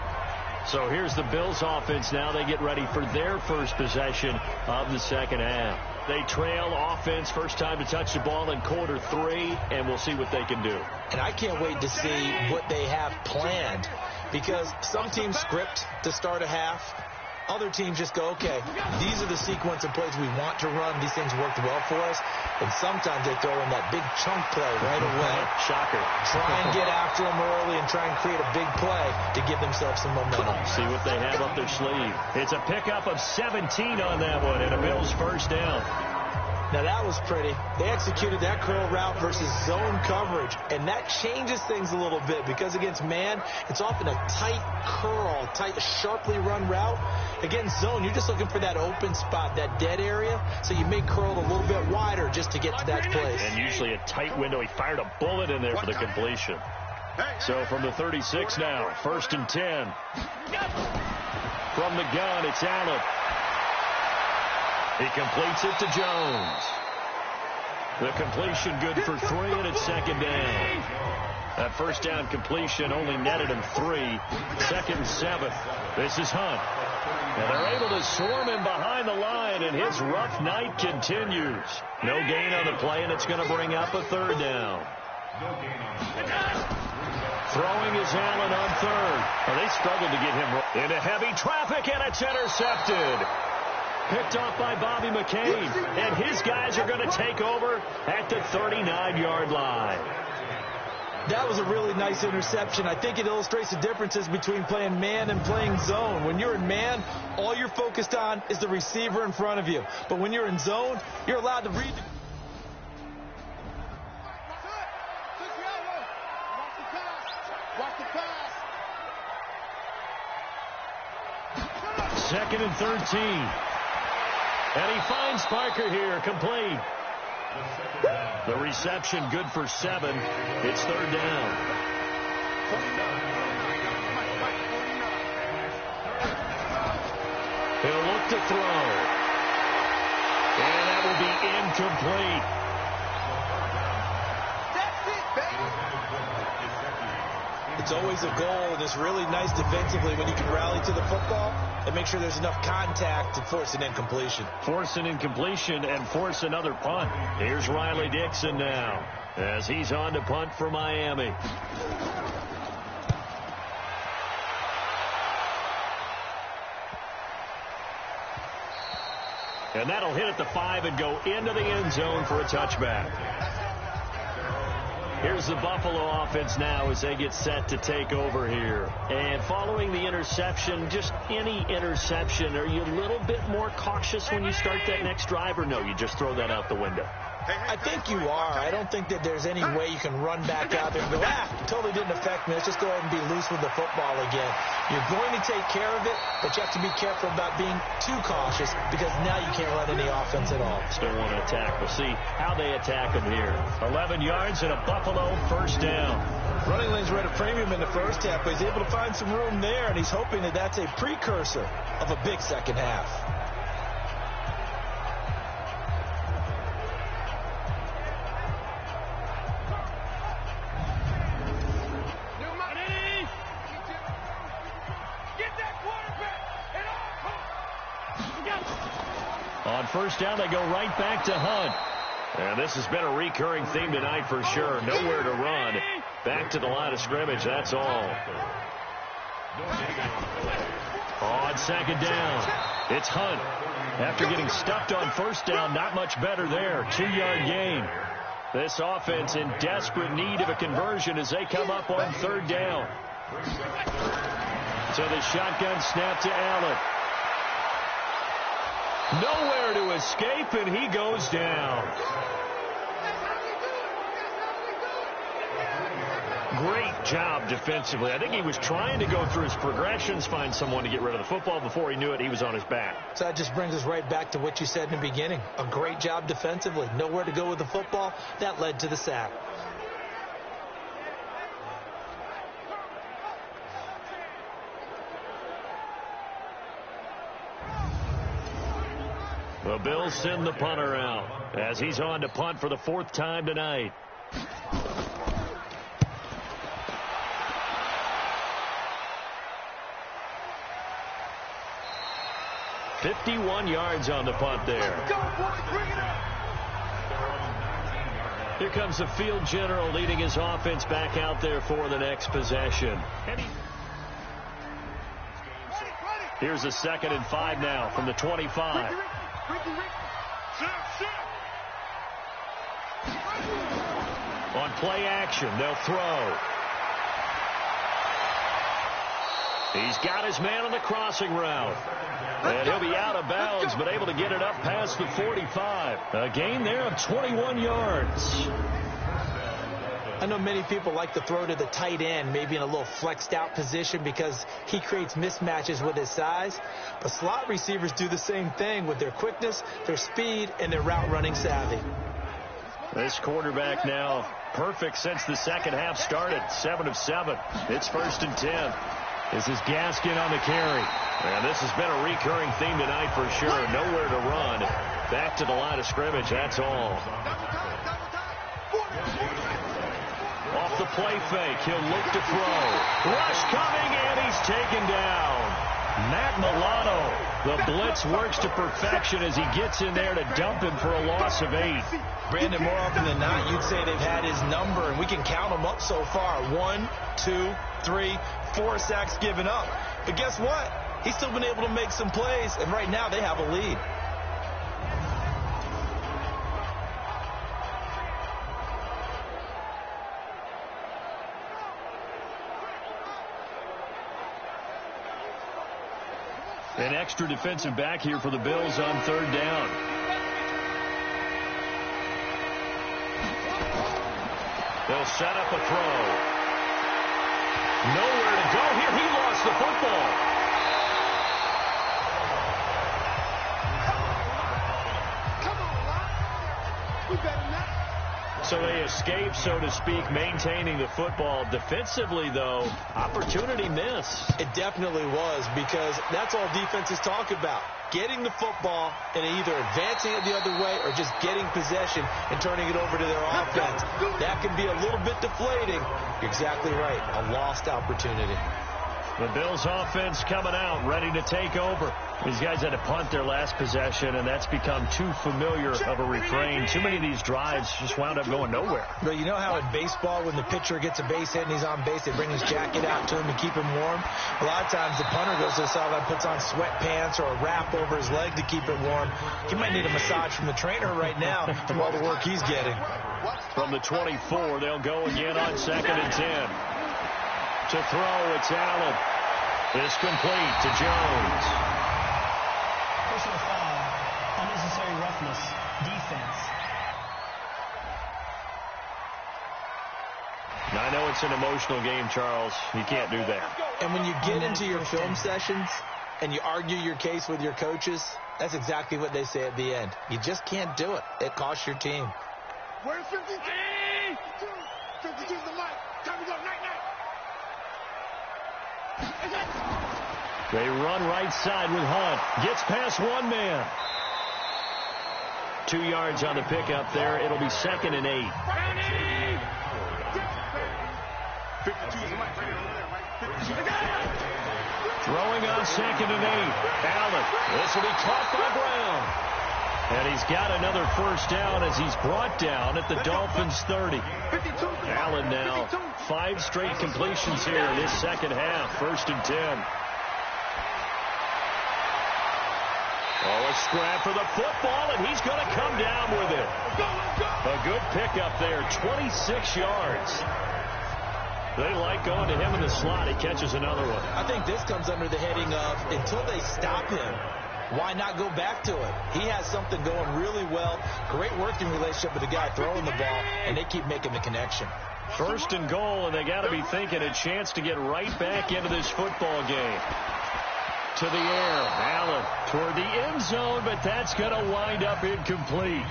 So here's the Bills offense now. They get ready for their first possession of the second half. They trail offense, first time to touch the ball in quarter 3, and we'll see what they can do. And I can't wait to see what they have planned, because some teams script to start a half. Other teams just go, okay, these are the sequence of plays we want to run. These things worked well for us. And sometimes they throw in that big chunk play right away. Shocker. Try and get after them early and try and create a big play to give themselves some momentum. See what they have up their sleeve. It's a pickup of 17 on that one, and a Bills first down. Now, that was pretty. They executed that curl route versus zone coverage, and that changes things a little bit because against man, it's often a tight curl, tight, sharply run route. Against zone, you're just looking for that open spot, that dead area, so you may curl it a little bit wider just to get to that place. And usually a tight window. He fired a bullet in there for the completion. So from the 36 now, 1st and 10. From the gun, it's Allen. He completes it to Jones. The completion good for 3, and it's second down. That first down completion only netted him 3. 2nd and 7. This is Hunt. And they're able to swarm him behind the line, and his rough night continues. No gain on the play, and it's going to bring up a 3rd down. Throwing is Allen on 3rd. Well, they struggled to get him into heavy traffic, and it's intercepted. Picked off by Bobby McCain, and his guys are going to take over at the 39-yard line. That was a really nice interception. I think it illustrates the differences between playing man and playing zone. When you're in man, all you're focused on is the receiver in front of you. But when you're in zone, you're allowed to read the... Second and 13. And he finds Parker here, complete. The reception good for 7. It's 3rd down. He'll look to throw. And that will be incomplete. It's always a goal, and it's really nice defensively when you can rally to the football and make sure there's enough contact to force an incompletion. Force an incompletion and force another punt. Here's Riley Dixon now as he's on to punt for Miami. And that'll hit at the 5 and go into the end zone for a touchback. Here's the Buffalo offense now as they get set to take over here. And following the interception, just any interception, are you a little bit more cautious when you start that next drive, or no, you just throw that out the window? I think you are. I don't think that there's any way you can run back out there and go, totally didn't affect me. Let's just go ahead and be loose with the football again. You're going to take care of it, but you have to be careful about being too cautious because now you can't run any offense at all. Still want to attack. We'll see how they attack them here. 11 yards and a Buffalo first down. Running lanes were at a premium in the first half, but he's able to find some room there, and he's hoping that that's a precursor of a big second half. On first down, they go right back to Hunt. And this has been a recurring theme tonight for sure. Nowhere to run. Back to the line of scrimmage, that's all. On second down, it's Hunt. After getting stuffed on first down, not much better there. 2-yard gain. This offense in desperate need of a conversion as they come up on 3rd down. So the shotgun snap to Allen. Nowhere to escape, and he goes down. Great job defensively. I think he was trying to go through his progressions, find someone to get rid of the football. Before he knew it, he was on his back. So that just brings us right back to what you said in the beginning. A great job defensively. Nowhere to go with the football. That led to the sack. The Bills send the punter out as he's on to punt for the 4th time tonight. "51 yards on the punt there. Here comes the field general leading his offense back out there for the next possession. Here's a 2nd and 5 now from the 25. On play action, they'll throw. He's got his man on the crossing route. And he'll be out of bounds, but able to get it up past the 45. A gain there of 21 yards. I know many people like to throw to the tight end, maybe in a little flexed out position because he creates mismatches with his size. But slot receivers do the same thing with their quickness, their speed, and their route running savvy. This quarterback now perfect since the second half started. 7 of 7. It's 1st and 10. This is Gaskin on the carry. And this has been a recurring theme tonight for sure. Nowhere to run. Back to the line of scrimmage, that's all. Off the play fake, he'll look to throw. Rush coming, and he's taken down. Matt Milano. The blitz works to perfection as he gets in there to dump him for a loss of 8. Brandon, more often than not, you'd say they've had his number, and we can count them up so far. 1, 2, 3, 4 sacks given up. But guess what? He's still been able to make some plays, and right now they have a lead. An extra defensive back here for the Bills on 3rd down. They'll set up a throw. Nowhere to go here. He lost the football. Come on, Locke. We better not. So they escape, so to speak, maintaining the football. Defensively, though, opportunity miss. It definitely was, because that's all defenses talk about. Getting the football and either advancing it the other way or just getting possession and turning it over to their offense. That can be a little bit deflating. You're exactly right. A lost opportunity. The Bills offense coming out, ready to take over. These guys had to punt their last possession, and that's become too familiar of a refrain. Too many of these drives just wound up going nowhere. But you know how in baseball, when the pitcher gets a base hit and he's on base, they bring his jacket out to him to keep him warm? A lot of times the punter goes to the sideline, puts on sweatpants or a wrap over his leg to keep it warm. He might need a massage from the trainer right now from all the work he's getting. From the 24, they'll go again on 2nd and 10. To throw, it's Allen. It's complete to Jones. Personal foul, unnecessary roughness, defense. Now, I know it's an emotional game, Charles. You can't do that. And when you get into your film sessions and you argue your case with your coaches, that's exactly what they say at the end. You just can't do it. It costs your team. Where's 52? 52's the mic. Time to go. Night. They run right side with Hunt. Gets past one man. 2 yards on the pickup there. It'll be 2nd and 8. Throwing on 2nd and 8. Allen. This will be caught by Brown. And he's got another first down as he's brought down at the Dolphins' 30. Allen now 5 straight completions here in this second half. 1st and 10. Oh, a scrap for the football, and he's going to come down with it. A good pickup there, 26 yards. They like going to him in the slot. He catches another one. I think this comes under the heading of until they stop him, why not go back to it? He has something going really well. Great working relationship with the guy throwing the ball, and they keep making the connection. 1st and goal, and they got to be thinking a chance to get right back into this football game. To the air, Allen toward the end zone, but that's going to wind up incomplete.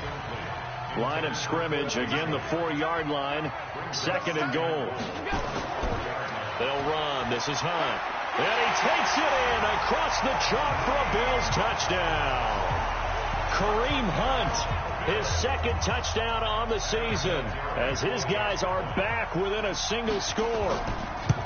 Line of scrimmage, again the 4-yard line. 2nd and goal. They'll run. This is Hunt. And he takes it in across the chalk for a Bills touchdown. punt. His second touchdown on the season as his guys are back within a single score.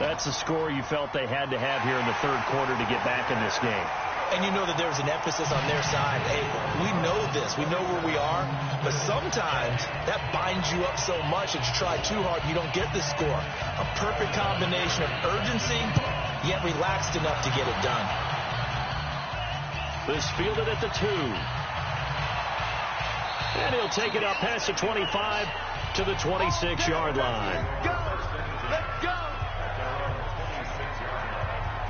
That's the score you felt they had to have here in the third quarter to get back in this game. And you know that there's an emphasis on their side. Hey, we know this. We know where we are. But sometimes that binds you up so much that you try too hard, you don't get the score. A perfect combination of urgency, yet relaxed enough to get it done. This fielded at the 2. And he'll take it up past the 25 to the 26-yard line. Let's go.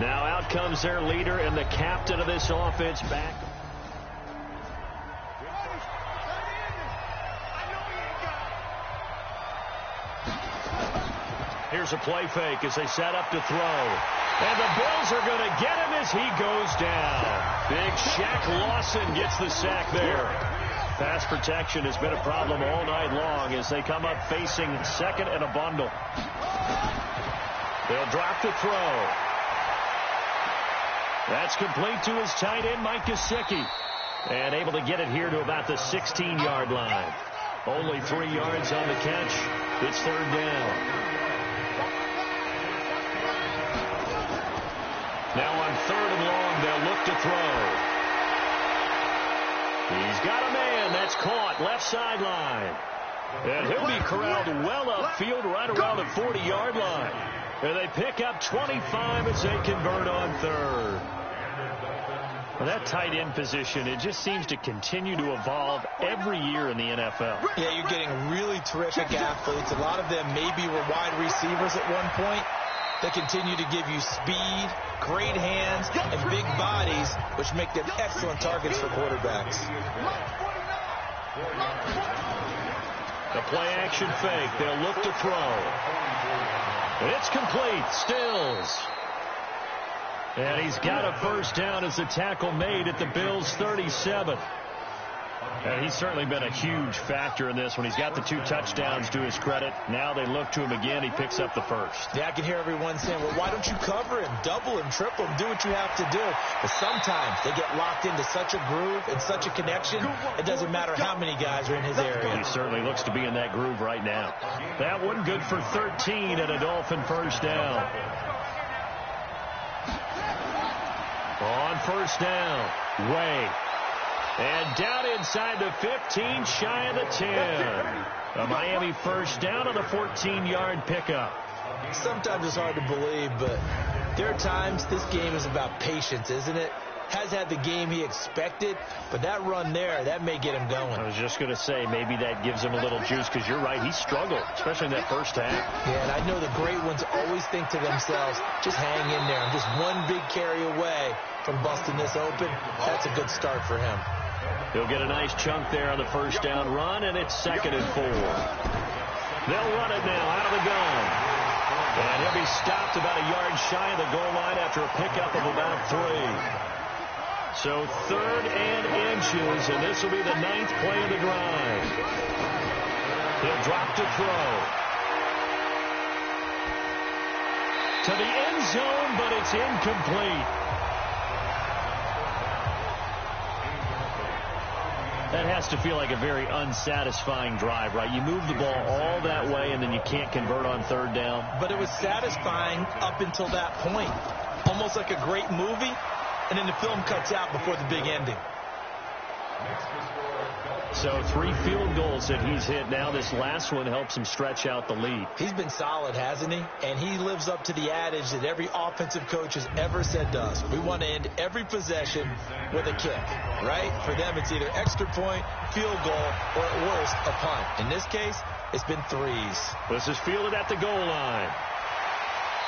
Now out comes their leader and the captain of this offense back. Here's a play fake as they set up to throw. And the Bills are going to get him as he goes down. Big Shaq Lawson gets the sack there. Pass protection has been a problem all night long as they come up facing second and a bundle. They'll drop the throw. That's complete to his tight end, Mike Gesicki. And able to get it here to about the 16-yard line. Only 3 yards on the catch. It's third down. Now on third and long, they'll look to throw. He's got a man. That's caught. Left sideline. And he'll be corralled well upfield right around the 40-yard line. And they pick up 25 as they convert on third. Well, that tight end position, it just seems to continue to evolve every year in the NFL. Yeah, you're getting really terrific athletes. A lot of them maybe were wide receivers at one point. They continue to give you speed, great hands, and big bodies, which make them excellent targets for quarterbacks. The play-action fake. They'll look to throw. It's complete. Stills. And he's got a first down as the tackle made at the Bills' 37. And he's certainly been a huge factor in this when he's got the 2 touchdowns to his credit. Now they look to him again. He picks up the first. Yeah, I can hear everyone saying, well, why don't you cover him, double him, triple him, do what you have to do. But sometimes they get locked into such a groove and such a connection, it doesn't matter how many guys are in his area. He certainly looks to be in that groove right now. That one good for 13 and a Dolphin first down. On first down, Way. And down inside the 15, shy of the 10. A Miami first down on the 14-yard pickup. Sometimes it's hard to believe, but there are times this game is about patience, isn't it? Has had the game he expected, but that run there, that may get him going. I was just going to say, maybe that gives him a little juice, because you're right, he struggled, especially in that first half. Yeah, and I know the great ones always think to themselves, just hang in there. I'm just one big carry away from busting this open. That's a good start for him. He'll get a nice chunk there on the first down run, and it's 2nd and 4. They'll run it now out of the gun. And he'll be stopped about a yard shy of the goal line after a pickup of about 3. So 3rd and inches, and this will be the 9th play of the drive. He'll drop to throw. To the end zone, but it's incomplete. That has to feel like a very unsatisfying drive, right? You move the ball all that way, and then you can't convert on third down. But it was satisfying up until that point. Almost like a great movie, and then the film cuts out before the big ending. So 3 field goals that he's hit now. This last one helps him stretch out the lead. He's been solid, hasn't he? And he lives up to the adage that every offensive coach has ever said to us. We want to end every possession with a kick, right? For them, it's either extra point, field goal, or at worst, a punt. In this case, it's been 3s. This is fielded at the goal line.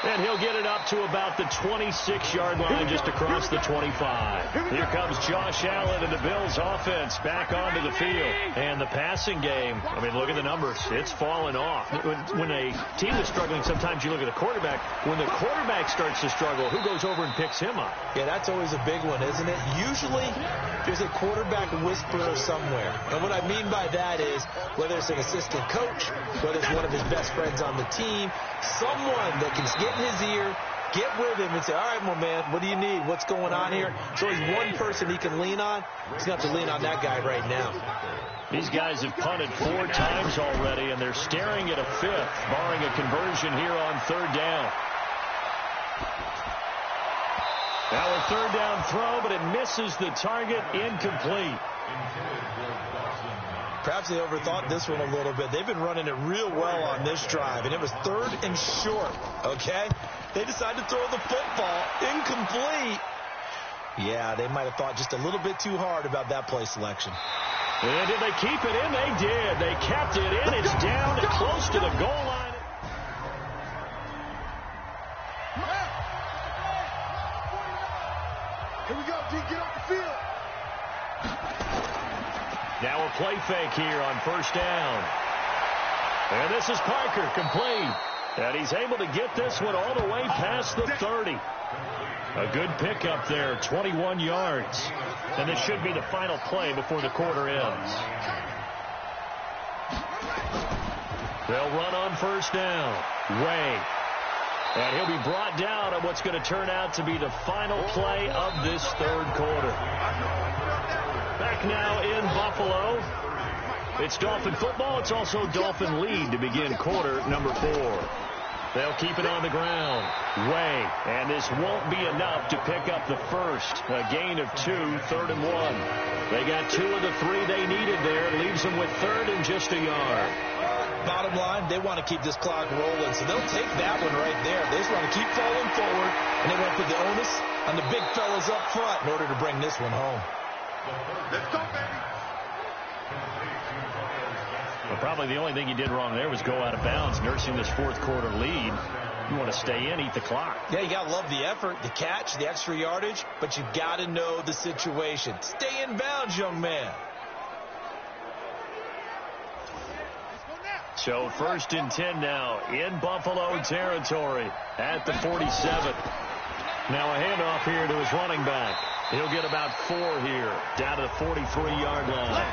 And he'll get it up to about the 26-yard line just across the 25. Here comes Josh Allen and the Bills offense back onto the field. And the passing game, I mean, look at the numbers. It's fallen off. When a team is struggling, sometimes you look at the quarterback. When the quarterback starts to struggle, who goes over and picks him up? Yeah, that's always a big one, isn't it? Usually, there's a quarterback whisperer somewhere. And what I mean by that is, whether it's an assistant coach, whether it's one of his best friends on the team, someone that can get in his ear Get with him and say, all right, my man, what do you need? What's going on here? So he's one person he can lean on. He's going to have to lean on that guy right now. These guys have punted 4 times already, and they're staring at a 5th, barring a conversion here on 3rd down. Now a 3rd down throw, but it misses the target, incomplete. Perhaps they overthought this one a little bit. They've been running it real well on this drive, and it was 3rd and short, okay? They decided to throw the football, incomplete. Yeah, they might have thought just a little bit too hard about that play selection. And did they keep it in? They did. They kept it in. It's down close to the goal line. Here we go, D. Get off the field. Now a play fake here on 1st down. And this is Parker, complete. And he's able to get this one all the way past the 30. A good pickup there, 21 yards. And this should be the final play before the quarter ends. They'll run on 1st down. Way. And he'll be brought down on what's going to turn out to be the final play of this 3rd quarter. Back now in Buffalo. It's Dolphin football. It's also Dolphin lead to begin quarter number 4. They'll keep it on the ground. Way. And this won't be enough to pick up the first. A gain of 2, 3rd and 1. They got 2 of the 3 they needed there. Leaves them with 3rd and just a yard. Bottom line, they want to keep this clock rolling, so they'll take that one right there. They just want to keep falling forward, and they want to put the onus on the big fellas up front in order to bring this one home. Let's go, baby. Well, probably the only thing he did wrong there was go out of bounds, nursing this 4th quarter lead. You want to stay in, eat the clock. Yeah, you got to love the effort, the catch, the extra yardage, but you got to know the situation. Stay in bounds, young man. So 1st and 10 now in Buffalo territory at the 47. Now a handoff here to his running back. He'll get about 4 here, down to the 43-yard line.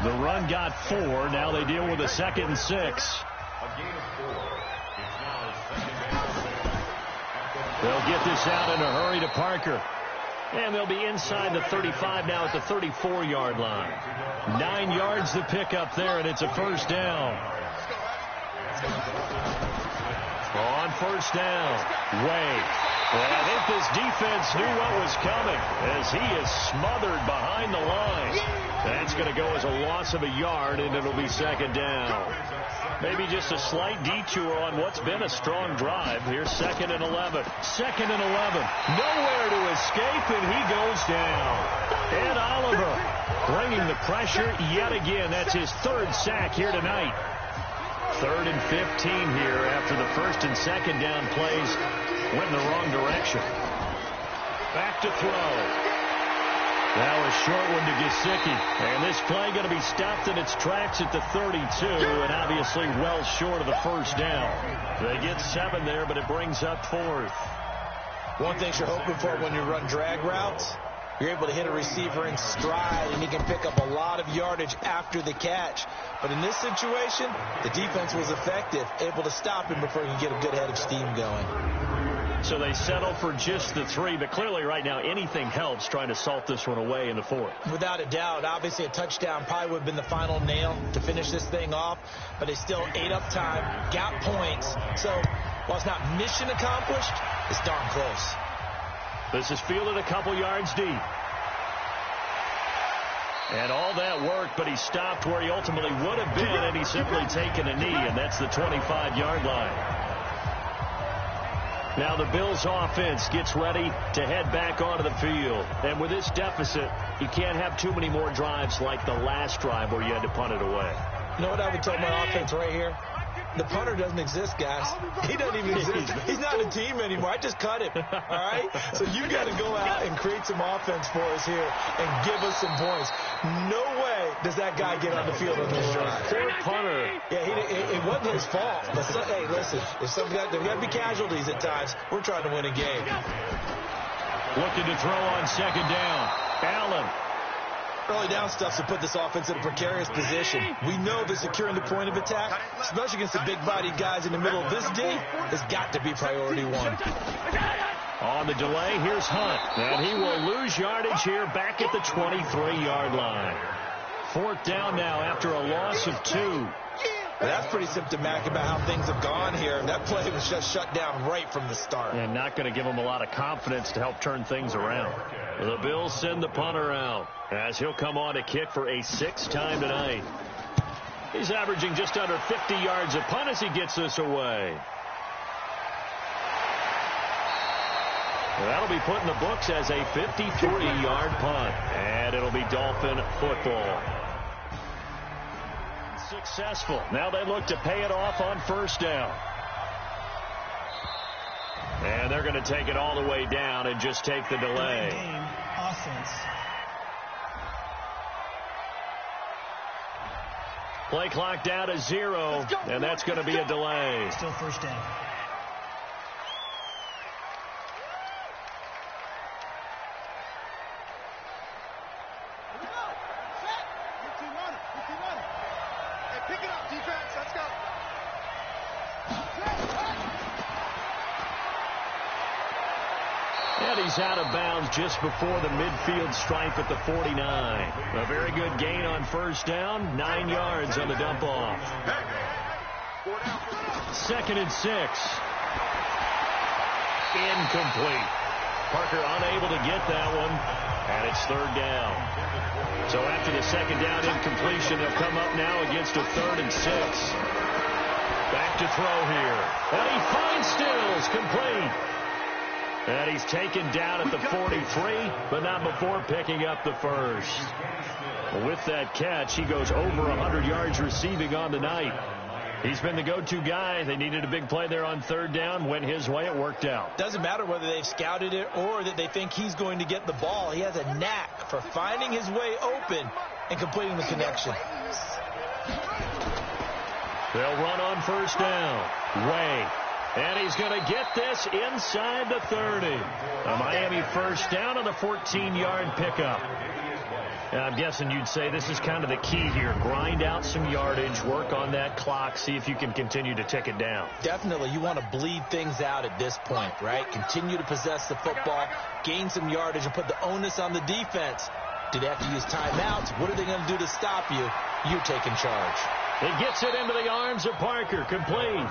The run got 4. Now they deal with a 2nd and 6. They'll get this out in a hurry to Parker. And they'll be inside the 35 now at the 34-yard line. 9 yards to pick up there, and it's a 1st down. On 1st down, Way. And I think this defense knew what was coming as he is smothered behind the line. That's going to go as a loss of a yard, and it'll be 2nd down. Maybe just a slight detour on what's been a strong drive. Here's 2nd and 11. 2nd and 11. Nowhere to escape, and he goes down. Ed Oliver bringing the pressure yet again. That's his 3rd sack here tonight. 3rd and 15 here after the 1st and 2nd down plays went in the wrong direction. Back to throw. Now a short one to Gesicki. And this play going to be stopped in its tracks at the 32, and obviously well short of the 1st down. They get 7 there, but it brings up 4th. One thing you're hoping for when you run drag routes, you're able to hit a receiver in stride, and he can pick up a lot of yardage after the catch. But in this situation, the defense was effective, able to stop him before he can get a good head of steam going. So they settle for just the 3, but clearly right now anything helps trying to salt this one away in the 4th. Without a doubt, obviously a touchdown probably would have been the final nail to finish this thing off, but they still ate up time, got points. So while it's not mission accomplished, it's darn close. This is fielded a couple yards deep. And all that work, but he stopped where he ultimately would have been, and he's simply taken a knee, and that's the 25-yard line. Now the Bills offense gets ready to head back onto the field. And with this deficit, you can't have too many more drives like the last drive where you had to punt it away. You know what I would tell my offense right here? The punter doesn't exist, guys. He doesn't even exist. He's not a team anymore. I just cut him. All right? So you got to go out and create some offense for us here and give us some points. No way does that guy get on the field on this drive. Poor punter. Yeah, it wasn't his fault. But hey, listen, if there got to be casualties at times. We're trying to win a game. Looking to throw on 2nd down. Allen Early down stuff to put this offense in a precarious position. We know that securing the point of attack, especially against the big-bodied guys in the middle of this D, has got to be priority one. On the delay, here's Hunt. And he will lose yardage here back at the 23-yard line. 4th down now after a loss of 2. Well, that's pretty symptomatic about how things have gone here. That play was just shut down right from the start. And not going to give him a lot of confidence to help turn things around. The Bills send the punter out as he'll come on to kick for a 6th time tonight. He's averaging just under 50 yards a punt as he gets this away. That'll be put in the books as a 53-yard punt. And it'll be Dolphin football. Successful. Now they look to pay it off on 1st down. And they're going to take it all the way down and just take the delay. Game offense. Play clock down to 0, and that's going to be a delay. Still 1st down. Pick it up, defense. Let's go. And he's out of bounds just before the midfield stripe at the 49. A very good gain on 1st down. 9 yards on the dump off. 2nd and 6. Incomplete. Parker unable to get that one. And it's 3rd down. So after the 2nd down incompletion, they'll come up now against a 3rd and 6. Back to throw here. And he finds Stills, complete. And he's taken down at the 43, but not before picking up the 1st. With that catch, he goes over 100 yards receiving on the night. He's been the go-to guy. They needed a big play there on 3rd down. Went his way. It worked out. Doesn't matter whether they've scouted it or that they think he's going to get the ball. He has a knack for finding his way open and completing the connection. They'll run on 1st down. Way. And he's going to get this inside the 30. A Miami 1st down on the 14-yard pickup. And I'm guessing you'd say this is kind of the key here. Grind out some yardage, work on that clock, see if you can continue to tick it down. Definitely. You want to bleed things out at this point, right? Continue to possess the football, gain some yardage, and put the onus on the defense. Do they have to use timeouts? What are they going to do to stop you? You're taking charge. He gets it into the arms of Parker. Complete.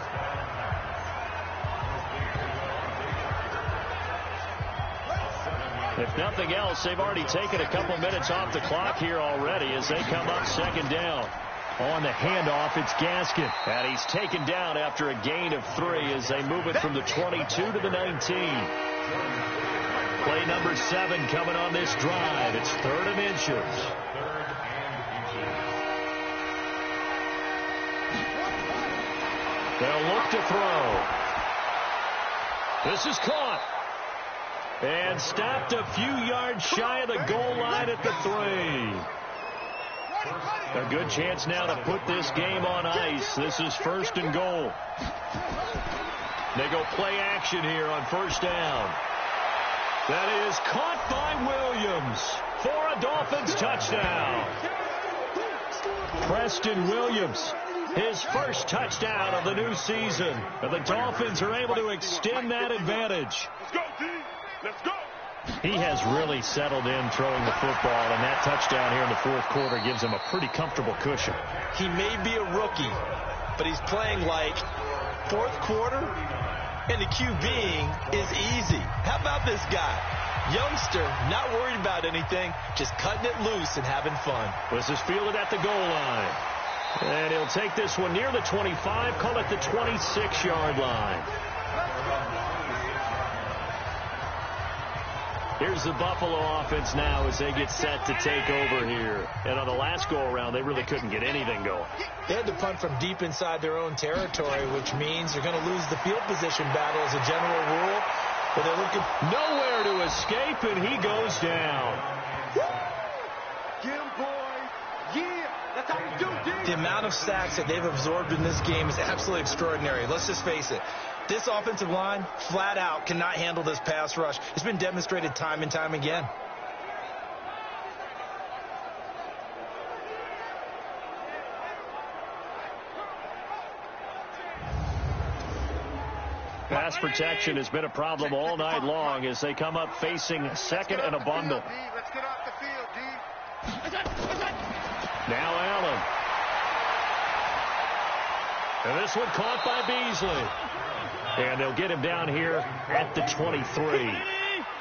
If nothing else, they've already taken a couple minutes off the clock here already as they come up 2nd down. On the handoff, it's Gaskin. And he's taken down after a gain of 3 as they move it from the 22 to the 19. Play number 7 coming on this drive. It's 3rd and inches. They'll look to throw. This is caught. And stopped a few yards shy of the goal line at the 3. A good chance now to put this game on ice. This is 1st and goal. They go play action here on 1st down. That is caught by Williams for a Dolphins touchdown. Preston Williams, his 1st touchdown of the new season. And the Dolphins are able to extend that advantage. Let's go, team. Let's go. He has really settled in throwing the football, and that touchdown here in the 4th quarter gives him a pretty comfortable cushion. He may be a rookie, but he's playing like 4th quarter, and the QBing is easy. How about this guy? Youngster, not worried about anything, just cutting it loose and having fun. This is fielded at the goal line. And he'll take this one near the 25, call it the 26-yard line. Here's the Buffalo offense now as they get set to take over here. And on the last go-around, they really couldn't get anything going. They had to punt from deep inside their own territory, which means they're going to lose the field position battle as a general rule. But they're looking nowhere to escape, and he goes down. Get him, boy. Yeah, that's how we do, D. The amount of sacks that they've absorbed in this game is absolutely extraordinary. Let's just face it. This offensive line, flat out, cannot handle this pass rush. It's been demonstrated time and time again. Pass protection has been a problem all night long as they come up facing second and a bundle. Let's get off the field, D. Now Allen. And this one caught by Beasley. And they'll get him down here at the 23.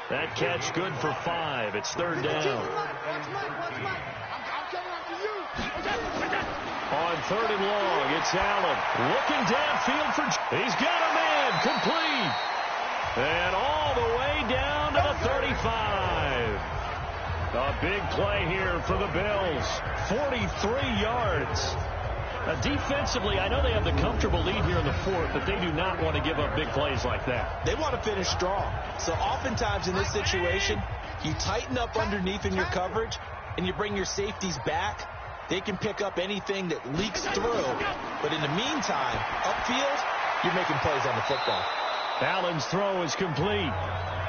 That catch good for 5. It's third down. On third and long, it's Allen. Looking downfield for... He's got a man. Complete. And all the way down to the 35. A big play here for the Bills. 43 yards. Defensively, I know they have the comfortable lead here in the fourth, but they do not want to give up big plays like that. They want to finish strong. So oftentimes in this situation, you tighten up underneath in your coverage, and you bring your safeties back. They can pick up anything that leaks through. But in the meantime, upfield, you're making plays on the football. Allen's throw is complete.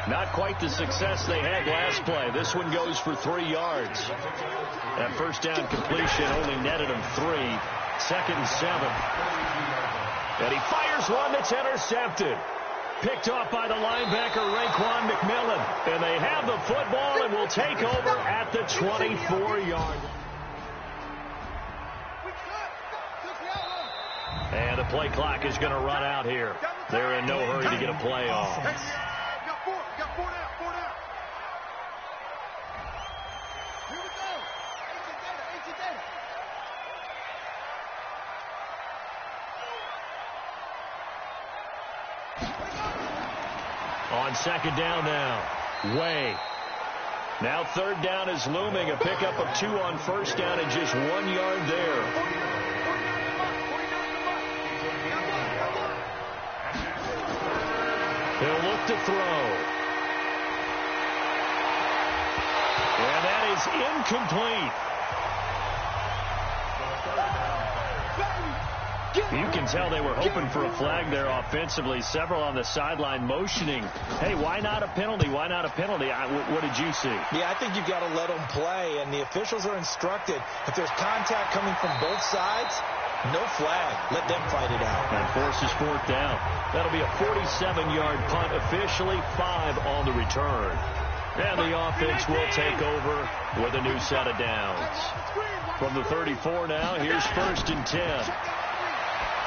Not quite the success they had last play. This one goes for 3 yards. That first down completion only netted him 3. Second and 7. And he fires one that's intercepted. Picked off by the linebacker, Raekwon McMillan. And they have the football and will take over at the 24-yard. And the play clock is going to run out here. They're in no hurry to get a play off. Got 4 down. Here we go. Ancient data. On second down now, Way. Now third down is looming. A pickup of 2 on first down and just 1 yard there. He'll look to throw. And that is incomplete. You can tell they were hoping for a flag there offensively. Several on the sideline motioning. Hey, why not a penalty? Why not a penalty? What did you see? Yeah, I think you've got to let them play, and the officials are instructed. If there's contact coming from both sides, no flag. Let them fight it out. And forces fourth down. That'll be a 47-yard punt, officially 5 on the return. And the offense will take over with a new set of downs. From the 34 now, here's first and 10.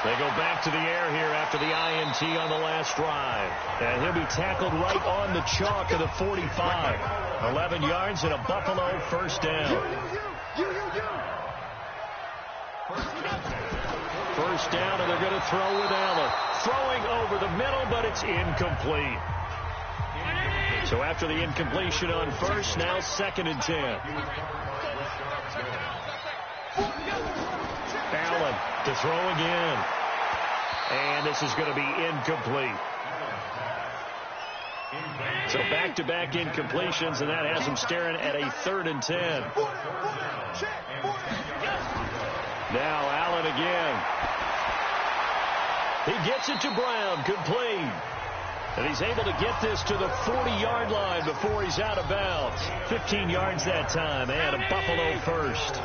They go back to the air here after the INT on the last drive. And he'll be tackled right on the chalk of the 45. 11 yards and a Buffalo first down. First down, and they're going to throw with Allen. Throwing over the middle, but it's incomplete. So after the incompletion on first, now second and 10. Allen to throw again. And this is going to be incomplete. So back-to-back incompletions, and that has him staring at a third and 10. Now Allen again. He gets it to Brown, complete. And he's able to get this to the 40-yard line before he's out of bounds. 15 yards that time, and a Buffalo first.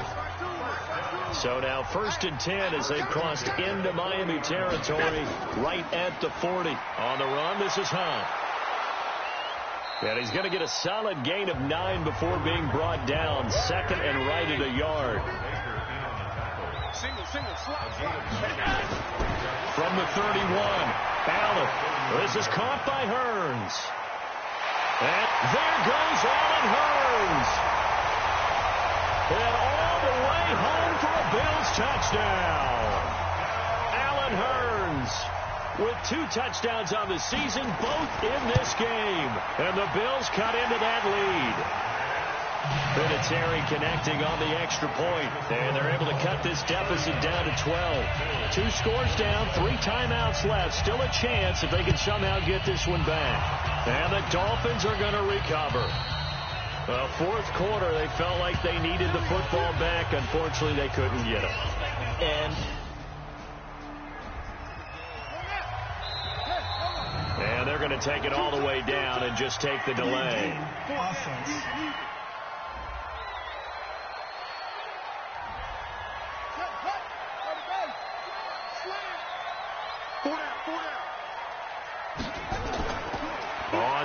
So now first and 10 as they've crossed into Miami territory right at the 40. On the run, this is Hunt. And he's going to get a solid gain of 9 before being brought down. Second and right at a yard. From the 31, Allen. This is caught by Hearns. And there goes Allen Hearns. And all the way home for a Bills touchdown. Allen Hearns with 2 touchdowns on the season, both in this game. And the Bills cut into that lead. Vinatieri connecting on the extra point, and they're able to cut this deficit down to 12. 2 scores down, 3 timeouts left. Still a chance if they can somehow get this one back. And the Dolphins are going to recover. Well, fourth quarter, they felt like they needed the football back. Unfortunately, they couldn't get it. And they're going to take it all the way down and just take the delay. Offense.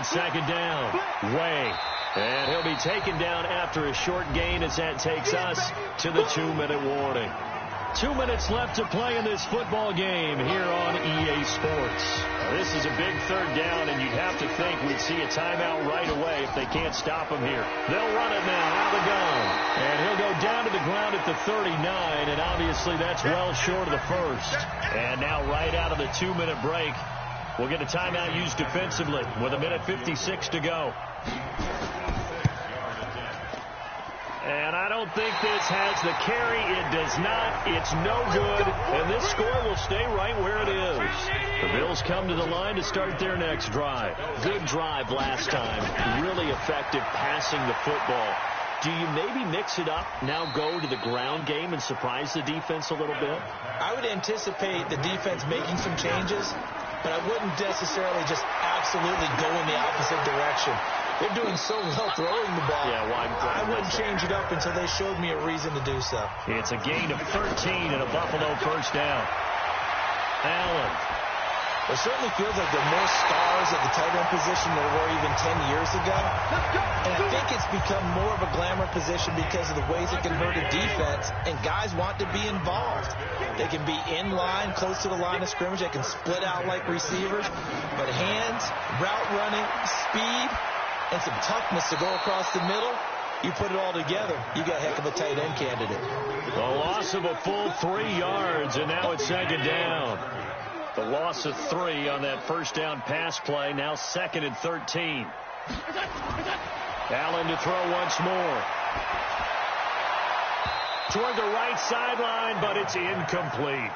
on second down. Way. And he'll be taken down after a short gain as that takes us to the 2-minute warning. 2 minutes left to play in this football game here on EA Sports. This is a big third down, and you'd have to think we'd see a timeout right away if they can't stop him here. They'll run it now out of the gun. And he'll go down to the ground at the 39, and obviously that's well short of the first. And now right out of the 2-minute break, we'll get a timeout used defensively with 1:56 to go. And I don't think this has the carry. It does not. It's no good. And this score will stay right where it is. The Bills come to the line to start their next drive. Good drive last time. Really effective passing the football. Do you maybe mix it up, now go to the ground game and surprise the defense a little bit? I would anticipate the defense making some changes, but I wouldn't necessarily just absolutely go in the opposite direction. They're doing so well throwing the ball. Yeah, well, I wouldn't change it up until they showed me a reason to do so. It's a gain of 13 and a Buffalo first down. Allen. It certainly feels like there are more stars at the tight end position than there were even 10 years ago. And I think it's become more of a glamour position because of the ways it can hurt a defense, and guys want to be involved. They can be in line, close to the line of scrimmage. They can split out like receivers. But hands, route running, speed, and some toughness to go across the middle, you put it all together, you got a heck of a tight end candidate. The loss of a full 3 yards, and now it's second down. The loss of 3 on that first down pass play, now 2nd and 13. Allen to throw once more. Toward the right sideline, but it's incomplete.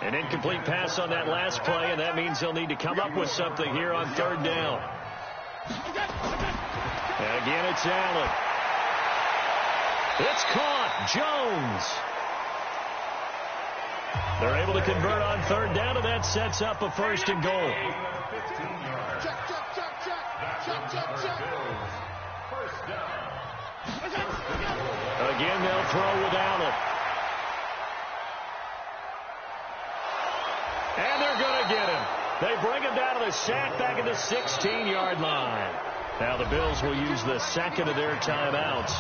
An incomplete pass on that last play, and that means they'll need to come up with something here on third down. And again, it's Allen. It's caught. Jones. They're able to convert on third down, and that sets up a 1st and goal. Again, they'll throw with Allen. And they're going to get him. They bring him down to the sack back at the 16-yard line. Now the Bills will use the second of their timeouts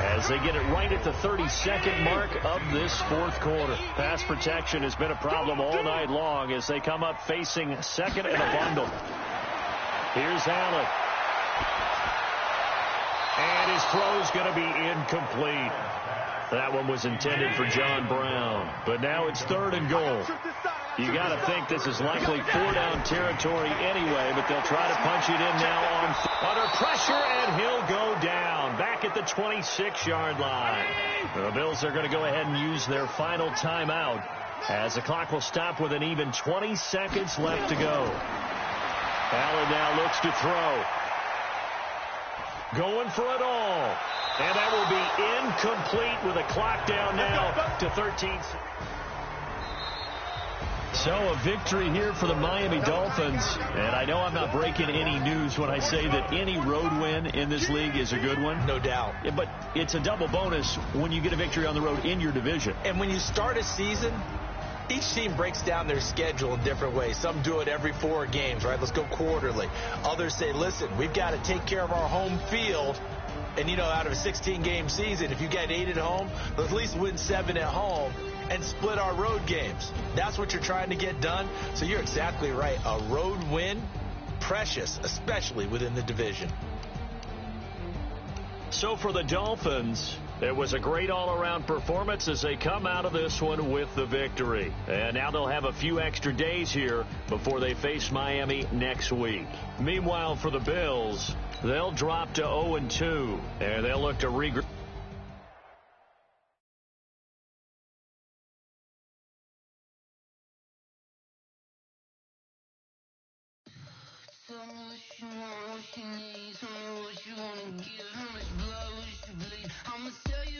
as they get it right at the 32nd mark of this fourth quarter. Pass protection has been a problem all night long as they come up facing second and a bundle. Here's Allen. And his throw's going to be incomplete. That one was intended for John Brown. But now it's 3rd and goal. You got to think this is likely 4-down territory anyway, but they'll try to punch it in now under pressure, and he'll go down back at the 26-yard line. The Bills are going to go ahead and use their final timeout as the clock will stop with an even 20 seconds left to go. Allen now looks to throw. Going for it all. And that will be incomplete with a clock down now to 13. So a victory here for the Miami Dolphins. And I know I'm not breaking any news when I say that any road win in this league is a good one. No doubt. But it's a double bonus when you get a victory on the road in your division. And when you start a season, each team breaks down their schedule in different ways. Some do it every 4 games, right? Let's go quarterly. Others say, listen, we've got to take care of our home field. And, you know, out of a 16-game season, if you get 8 at home, let's at least win 7 at home and split our road games. That's what you're trying to get done. So you're exactly right. A road win, precious, especially within the division. So for the Dolphins, it was a great all-around performance as they come out of this one with the victory. And now they'll have a few extra days here before they face Miami next week. Meanwhile, for the Bills, they'll drop to 0-2, and they'll look to regroup. Tell me what you want, what you need. Tell me what you wanna give. How much blood would you bleed? I'ma tell you.